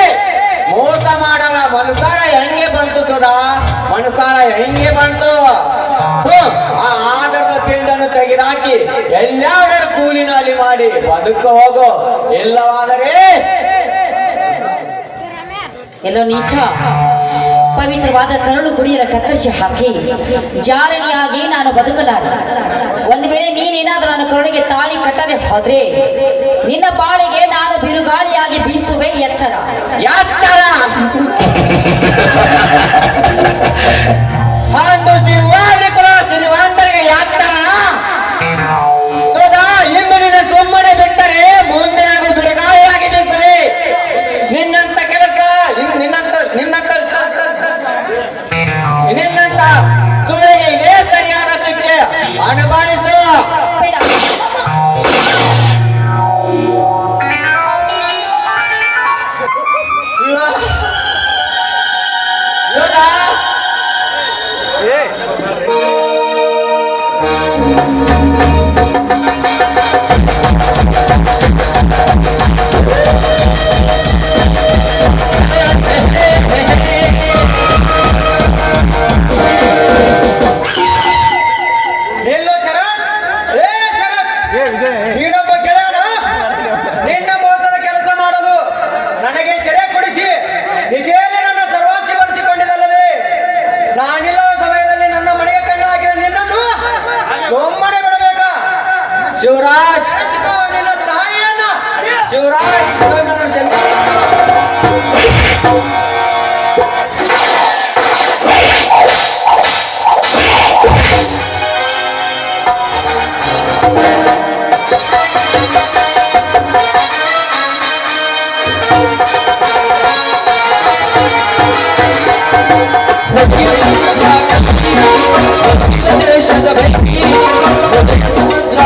ಮೋಸ ಮಾಡಲ್ಲ. ಮನಸಾರ ಹೆಂಗೆ ಬಂತು ಸುಧಾ? ಮನಸಾರ ಹೆಂಗೆ ಬಂತು? ಆ ಆಧಾರದ ಪಿಂಡನ್ನು ತೆಗೆದಾಕಿ ಎಲ್ಲಾದರೂ ಕೂಲಿನಲ್ಲಿ ಮಾಡಿ ಬದುಕ ಹೋಗು. ಇಲ್ಲವಾದರೆ ಎಲ್ಲೋ ನೀಚ, ಪವಿತ್ರವಾದ ಕರಳು ಗುಡಿಯನ್ನು ಕತ್ತರಿಸಿ ಹಾಕಿ ಜಾರಣಿಯಾಗಿ ನಾನು ಬದುಕಲಾರೆ. ಒಂದು ವೇಳೆ ನೀನೇನಾದ್ರೂ ನನ್ನ ಕರುಳಿಗೆ ತಾಳಿ ಕಟ್ಟದೆ ಹೋದ್ರೆ ನಿನ್ನ ಬಾಳಿಗೆ ನಾನು ಬಿರುಗಾಳಿಯಾಗಿ ಬೀಸುವೆ. ಎಚ್ಚರ ಎಚ್ಚರ. ಒಂದು ಶಿವಾಲಿಕರ ಶ್ರೀಮಂತರಿಗೆ ಎಚ್ಚರ. ಸೋದಾ, ಇಂದು ನಿನ್ನ ಸುಮ್ಮನೆ ಬಿಟ್ಟರೆ ಮುಂದೆ ನಾನು ಬಿರುಗಾಳಿಯಾಗಿ ಬೀಸುವೆ. ನಿನ್ನಂತ ಕೆಲಸ ನಿನ್ನಂತ ಸುಳಿಗೆ ಇದೇ ಸರಿಯಾದ ಶಿಕ್ಷೆ ಅನುಭವಿಸು. ಬೇಡ. ಸೋದಾ, ನಿಲ್ಲು ಶರತ್. ಶರತ್, ನೀನೊಬ್ಬ ಗೆಳೆಯನ. ನಿನ್ನ ಮೋಸದ ಕೆಲಸ ಮಾಡಲು ನನಗೆ ಸೆರೆ ಕೊಡಿಸಿ ನಿಶೆಯಲ್ಲಿ ನನ್ನ ಸರ್ವಾಸ್ತಿ ಬರೆಸಿಕೊಂಡಿದ್ದಲ್ಲದೆ ನಾನಿಲ್ಲದ ಸಮಯದಲ್ಲಿ ನನ್ನ ಮನೆಗೆ ಕಣ್ಣು ಹಾಕಿದ ನಿನ್ನನ್ನು ಸುಮ್ಮನೆ ಬಿಡಬೇಕಾ? ಶಿವರಾಜ್, ನಿನ್ನ ತಾಯಿಯನ್ನ ಶಿವರಾಜ್ ದೇಶದ ಬೆಂಕಿ ಸಮುದ್ರ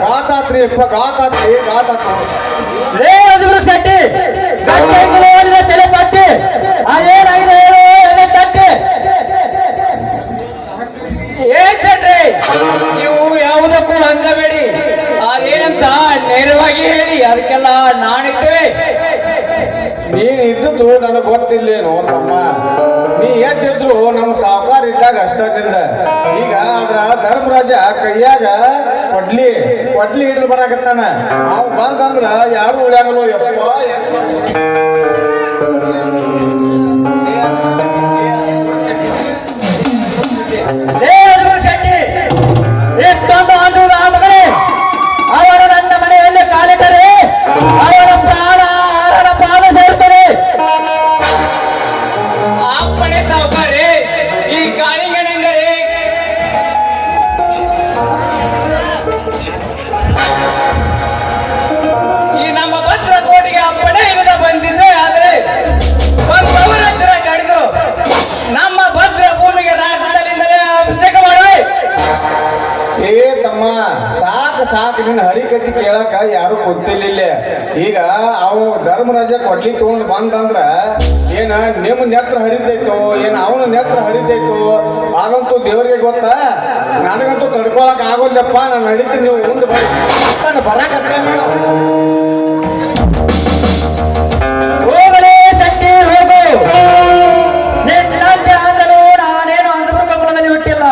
ಗಾತಾತ್ರಿ ಅಪ್ಪ ಗಾತಾತ್ರಿ ಲೇ ಅಜುಗುರು ಶೆಟ್ಟಿ ಗಟ್ಟಿಗಳು ಓದಿದ ತಲೆ ಪಟ್ಟಿ ಅದೇನಾಗಿದೆ ಹೇಳು ಎದೆ ತಟ್ಟಿ ಶೆಟ್ರಿ ನೀವು ಯಾವುದಕ್ಕೂ ಹಂಗಬೇಡಿ ಅದೇನಂತ ನೇರವಾಗಿ ಹೇಳಿ ಅದಕ್ಕೆಲ್ಲ ನಾನಿದ್ದೇವೆ ನೀನ್ ಇದ್ದದ್ದು ನನಗೆ ಗೊತ್ತಿಲ್ಲೇನು ತಮ್ಮ ನೀ ಎದ್ದಿದ್ರು ನಮ್ಮ ಸಾವುಕಾರ ಇದ್ದಾಗ ಅಷ್ಟದಿಂದ ಈಗ ಅದ್ರ ಧರ್ಮರಾಜ ಕೈಯಾಗ ಕೊಡ್ಲಿ ಹಿಡಿದು ಬರಾಕತ್ತಾನ ನಾವು ಬಂದಂದ್ರ ಯಾರು ಉಳ್ಯಾಗಲ್ಲ ಯಪ್ಪ ಶೆಟ್ಟಿ ಎಷ್ಟೊಂದು ಅಂಜುವುದ ಮಗನೇ ಅವರು ನನ್ನ ಮನೆಯಲ್ಲಿ ಕಾಲಿಟ್ಟರೆ ಅವರ ಪ್ರಾಣ ಅವರ ಪಾದ ಸೇರುತ್ತದೆ ಅಪ್ಪಣೆ ಸಾವುಕಾರೆ ಈ ಕಾಳಿಂಗನೆಂದರೆ ಈ ನಮ್ಮ ಭದ್ರಕೋಟೆಗೆ ಅಪ್ಪಣೆ ಇಲ್ಲದ ಬಂದಿದ್ದೆ ಆದರೆ ಬಂದವರ ಹತ್ರ ಕಡಿದು ನಮ್ಮ ಭದ್ರ ಭೂಮಿಗೆ ರಾಜ್ಯದಲ್ಲಿಂದಲೇ ಅಭಿಷೇಕ ಮಾಡುವೆ ಏ ತಮ್ಮ ಸಾಕು ನಿನ್ನ ಹರಿಕತಿ ಕೇಳಕ ಯಾರು ಗೊತ್ತಿಲ್ಲ ಈಗ ಅವ ಧರ್ಮರಾಜ ಕೊಡ್ಲಿ ತಗೊಂಡ್ ಬಂದಂದ್ರ ಏನ ನಿಮ್ಮ ನೆತ್ರ ಹರಿದೈತೋ ಏನ ಅವನ ನೆತ್ರ ಹರಿದೈತೋ ಅದಂತೂ ದೇವರಿಗೆ ಗೊತ್ತಾ ನನಗಂತೂ ತಡ್ಕೊಳಕ್ ಆಗೋಲ್ಲಪ್ಪ ನಾನು ನಡೀತೀನಿ ನೀವು ಉಂಡು ಬರಾಕತ್ತೇನೆ ಹೋಗಲೇ ಶೆಟ್ಟಿ ಹೋಗು ನಿನ್ನಂತೆ ಅಂದಲು ನಾನೇನು ಅಂದಮೃಗ ಕುಲದಲ್ಲಿ ಹುಟ್ಟಿಲ್ಲ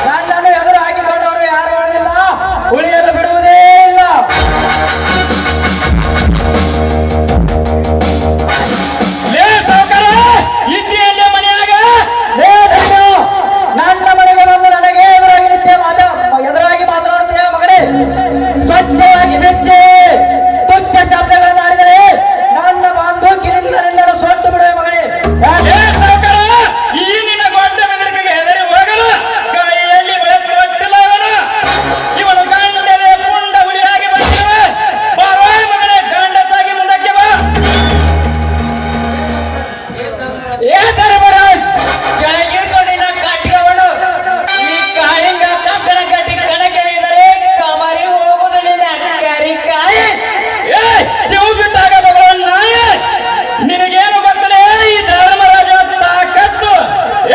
ನನ್ನನ್ನು ಎದುರು ಹಾಕಿಕೊಂಡವರು ಯಾರು ಉಳಿದಿಲ್ಲ ಉಳಿಯಲು ಬಿಡುವುದೇ ಇಲ್ಲ ಲೇ ಸಾವುಕಾರ ಇದ್ದೀಯಲ್ಲೇ ಮನೆಯಾಗ ಲೇ ಧರ್ಮ, ನನ್ನ ಮನೆಗೆ ಬಂದು ನನಗೆ ಎದುರಾಗಿ ನಿಂತೆ ಎದುರಾಗಿ ಮಾತನಾಡುತ್ತೀಯ ಮಗನೇ ಸ್ವಚ್ಛವಾಗಿ ಬೆಚ್ಚೆ ತುಚ್ಛ ಶಬ್ದಗಳನ್ನು ಆಡಿದರೆ ನನ್ನ ಬಂದೂಕಿನಿಂದ ಸೊಟ್ಟು ಬಿಡುವೆ ಮಗನೇ ಲೇ ಸಾವುಕಾರ ಈ ನಿನ್ನ ಗೊಡ್ಡ ಬೆದರಿಕೆಗೆ ಹೆದರಿ ಹೋಗಲು ಕೈಯಲ್ಲಿ ಬೆಳಕಿಲ್ಲ ಇವನು ಗಂಡನೇ ಪುಂಡ ಹುಲಿಯಾಗಿ ಬಂದಿವೆ ಬರೋ ಮಗನೇ ಗಂಡಸಾಗಿ ಮುಂದಕ್ಕೆ ಬಾ ಏ ಧರ್ಮರಾಜ್ ಕೆಳಗಿಳಿದುಕೊಂಡಿನ ಕಟ್ಟಿಗವನು ಈ ಕಾಳಿಂಗ ಕಂಕಣ ಕಟ್ಟಿ ಕಣಕ್ಕೆ ಇಳಿದರೆ ಕಮರಿ ಹೋಗುವುದು ನಿನ್ನ ಕರಿಕಾಯಿ ಏ ಚಿವು ಬಿಟ್ಟಾಗ ಭಗವಾನ್ ನಾಯ ನಿನಗೇನು ಗೊತ್ತಲೇ ಈ ಧರ್ಮರಾಜ ತಾಕತ್ತು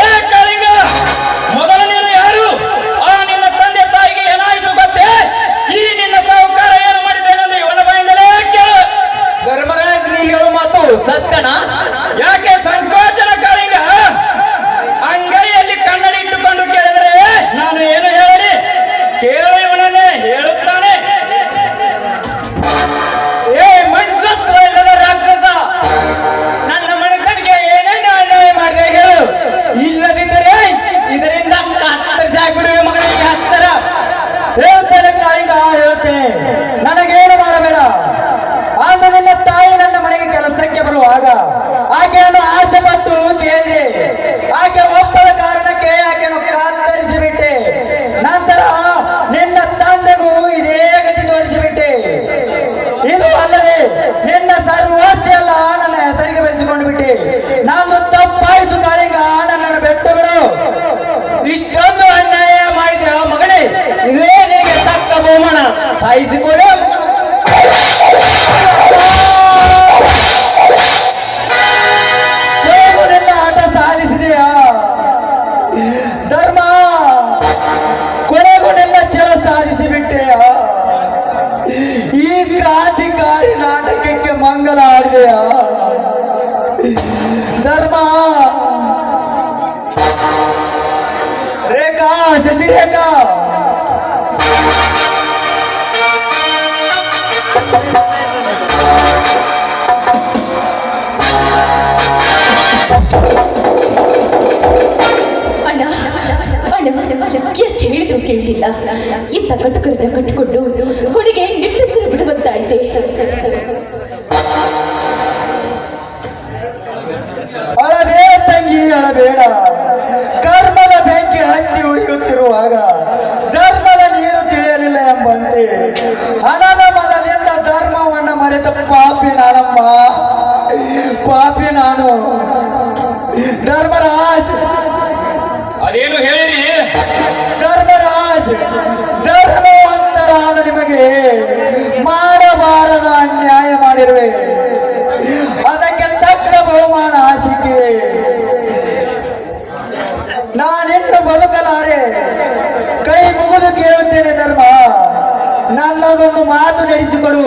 ಏ ಕಾಳಿಂಗ ಮೊದಲು ನೀನು ಯಾರು ಆ ನಿನ್ನ ತಂದೆ ತಾಯಿಗೆ ಏನಾಯ್ತು ಗೊತ್ತೇ ಈ ನಿನ್ನ ಸಾಹುಕಾರ ಏನು ಮಾಡಿದ್ದೇನೆಂದು ಇವನ ಬಾಯಿಂದಲೇ ಕೇಳು ಧರ್ಮರಾಜ್ ನೀ ಹೇಳು ಮಾತು ಸತ್ಯನಾ ಯಾಕೆ ಸಂಕೋಚನ ಕಾಳಿಂಗ ಅಂಗೈಯಲ್ಲಿ ಕನ್ನಡಿ ಇಟ್ಟುಕೊಂಡು ಕೇಳಿದರೆ ನಾನು ಏನು ಹೇಳಲಿ ಕೇಳು ಇವನನ್ನೇ ಹೇಳುತ್ತಾನೆ ಏ ಮನುಷ್ಯತ್ವ ಇಲ್ಲದ ರಾಕ್ಷಸ ನನ್ನ ಮನಸ್ಸನಿಗೆ ಏನೇನು ಅನ್ಯಾಯ ಮಾಡಿದೆ ಹೇಳು ಇಲ್ಲದಿದ್ದರೆ ಇದರಿಂದ ಕತ್ತರಿಸಾಗ್ಬಿಡುವೆ ಮಗನಿಗೆ ಹತ್ತರ ಹೇಳ್ತೇನೆ ಕಾಳಿಂಗ ಹೇಳ್ತೇನೆ ನನಗೇನು ಮಾಡಬೇಡ ಆಗ ನಿನ್ನ ತಾಯಿ ನನ್ನ ಮನೆಗೆ ಕೆಲಸಕ್ಕೆ ಬರುವಾಗ ಆಕೆಯನ್ನು ಆಸೆ ಪಟ್ಟು ಕೇಳಿದೆ ಆಕೆ ಒಪ್ಪದ ಕಾರಣಕ್ಕೆ ಆಕೆಯನ್ನು ಕತ್ತರಿಸಿಬಿಟ್ಟೆ ನಂತರ ನಿನ್ನ ತಂದೆಗೂ ಇದೇ ಗತಿ ತೋರಿಸಿಬಿಟ್ಟೆ ಇದು ಅಲ್ಲದೆ ನಿನ್ನ ಸರ್ವಸ್ತಿ ಎಲ್ಲ ನನ್ನ ಹೆಸರಿಗೆ ಬೆರೆಸಿಕೊಂಡು ಬಿಟ್ಟೆ ನಾನು ತಪ್ಪಾಯಿತು ಕಾಳಿಂಗ ನನ್ನನ್ನು ಬೆಟ್ಟು ಬಿಡು ಇಷ್ಟೊಂದು ಅನ್ಯಾಯ ಮಾಡಿದೆ ಮಗಳೇ ಇದೇ ನಿನಗೆ ತಕ್ಕ ಬಹುಮಾನ ಸಾಯಿಸಿಕೊಡು ಕೊನೆಗೂ ನಿನ್ನ ಆಟ ಸಾಧಿಸಿದೆಯಾ ಧರ್ಮ ಕೊನೆಗೂ ನಿನ್ನ ಛಲ ಸಾಧಿಸಿಬಿಟ್ಟೆಯಾ ಈ ಕ್ರಾಂತಿಕಾರಿ ನಾಟಕಕ್ಕೆ ಮಂಗಲ ಆಡಿದೆಯಾ ಧರ್ಮ ರೇಖಾ ಶಶಿರೇಖಾ ಅಣ್ಣ ಎಷ್ಟು ಹೇಳಿದ್ರು ಕೇಳಲಿಲ್ಲ ಇಂಥ ಕಟುಕರನ್ನ ಕಟ್ಟಿಕೊಂಡು ಕೊನೆಗೆ ನಿಟ್ಟುಸಿರು ಬಿಡುವಂತಾಯ್ತೆ ಅಳಬೇಡ ತಂಗಿ ಅಳಬೇಡ ಕರ್ಮದ ಬೆಂಕಿ ಹತ್ತಿ ಉರಿಯುತ್ತಿರುವಾಗ ಧರ್ಮದ ನೀರು ತಿಳಿಯಲಿಲ್ಲ ಎಂಬಂತೆ ಹಣದ ಮದದಿಂದ ಧರ್ಮವನ್ನು ಮರೆತ ಪಾಪಿ ನಾನಮ್ಮ ಪಾಪಿ ನಾನು ಧರ್ಮರಾಜ್ ಅದೇನು ಹೇಳಿರಿ? ಧರ್ಮರಾಜ್ ಧರ್ಮವಂತರಾದ ನಿಮಗೆ ಮಾಡಬಾರದ ಅನ್ಯಾಯ ಮಾಡಿರುವೆ, ಅದಕ್ಕೆ ತಕ್ಕ ಬಹುಮಾನ ಸಿಕ್ಕಿದೆ. ನಾನಿನ್ನು ಬದುಕಲಾರೆ, ಕೈ ಮುಗಿದು ಕೇಳುತ್ತೇನೆ ಧರ್ಮ, ನನ್ನದೊಂದು ಮಾತು ನಡೆಸಿಕೊಡು.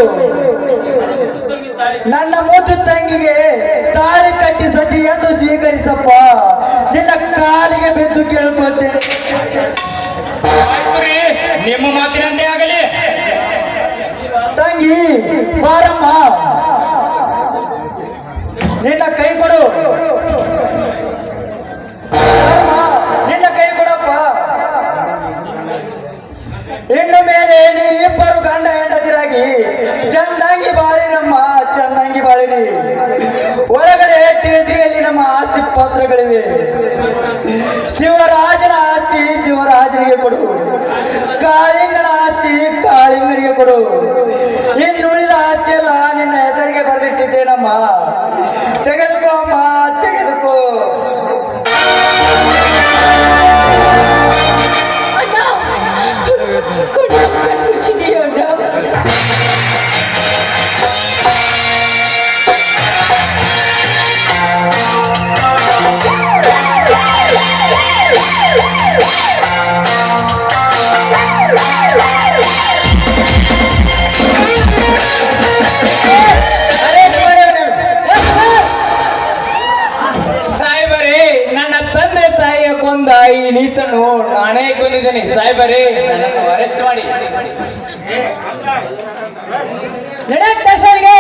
ನನ್ನ ಮುದ್ದು ತಂಗಿಗೆ ತಾಳಿ ಕಟ್ಟಿ ಸತಿ ಎಂದು ಸ್ವೀಕರಿಸಪ್ಪ, ನಿನ್ನ ಕಾಲಿಗೆ ಬಿದ್ದು ಕೇಳ್ಕೊತೇನೆ. ಆಯ್ತು ರೀ, ನಿಮ್ಮ ಮಾತಿನಂತೆ ಆಗಲಿ. ತಂಗಿ ಬಾರಮ್ಮ, ನಿನ್ನ ಕೈ ಕೊಡು. ಧರ್ಮ, ನಿನ್ನ ಕೈ ಕೊಡಪ್ಪ. ಇನ್ನು ಮೇಲೆ ನೀ ಇಬ್ಬರು ಗಂಡ ಹೆಂಡತಿರಾಗಿ ಚಂದಂಗಿ ಬಾಳಿರಮ್ಮ, ಚಂದಂಗಿ ಬಾಳಿರಿ. ಒಳಗಡೆ ಟೇಸ್ರಿಯಲ್ಲಿ ನಮ್ಮ ಆಸ್ತಿ ಪತ್ರಗಳಿವೆ. ಶಿವರಾಜನ ಆಸ್ತಿ ಶಿವರಾಜನಿಗೆ ಕೊಡು, ಕಾಳಿಂಗನ ಆಸ್ತಿ ಕಾಳಿಂಗನಿಗೆ ಕೊಡು. ಇನ್ನುಳಿದ ಆಸ್ತಿ ಎಲ್ಲ ನಿನ್ನ ಹೆಸರಿಗೆ ಬರೆದಿಟ್ಟಿದ್ದೇನಮ್ಮ, ತೆಗೆದುಕೋ ಅಮ್ಮ, ತೆಗೆದುಕೋ. ಅಣ್ಣ ಕಣ್ಮುಚ್ಚಿದೆಯೋ ಅಣ್ಣ? ಸಾಹೇಬರೇ, ನನ್ನ ತಂದೆ ತಾಯಿಯ ಕೊಂದ ಈ ನೀಚನ್ನು ನಾನೇ ಕೊಂದಿದ್ದೇನೆ. ಸಾಹೇಬರೇ, ನನ್ನನ್ನು ಅರೆಸ್ಟ್ ಮಾಡಿ. ಸ್ಟೇಷನ್ಗೆ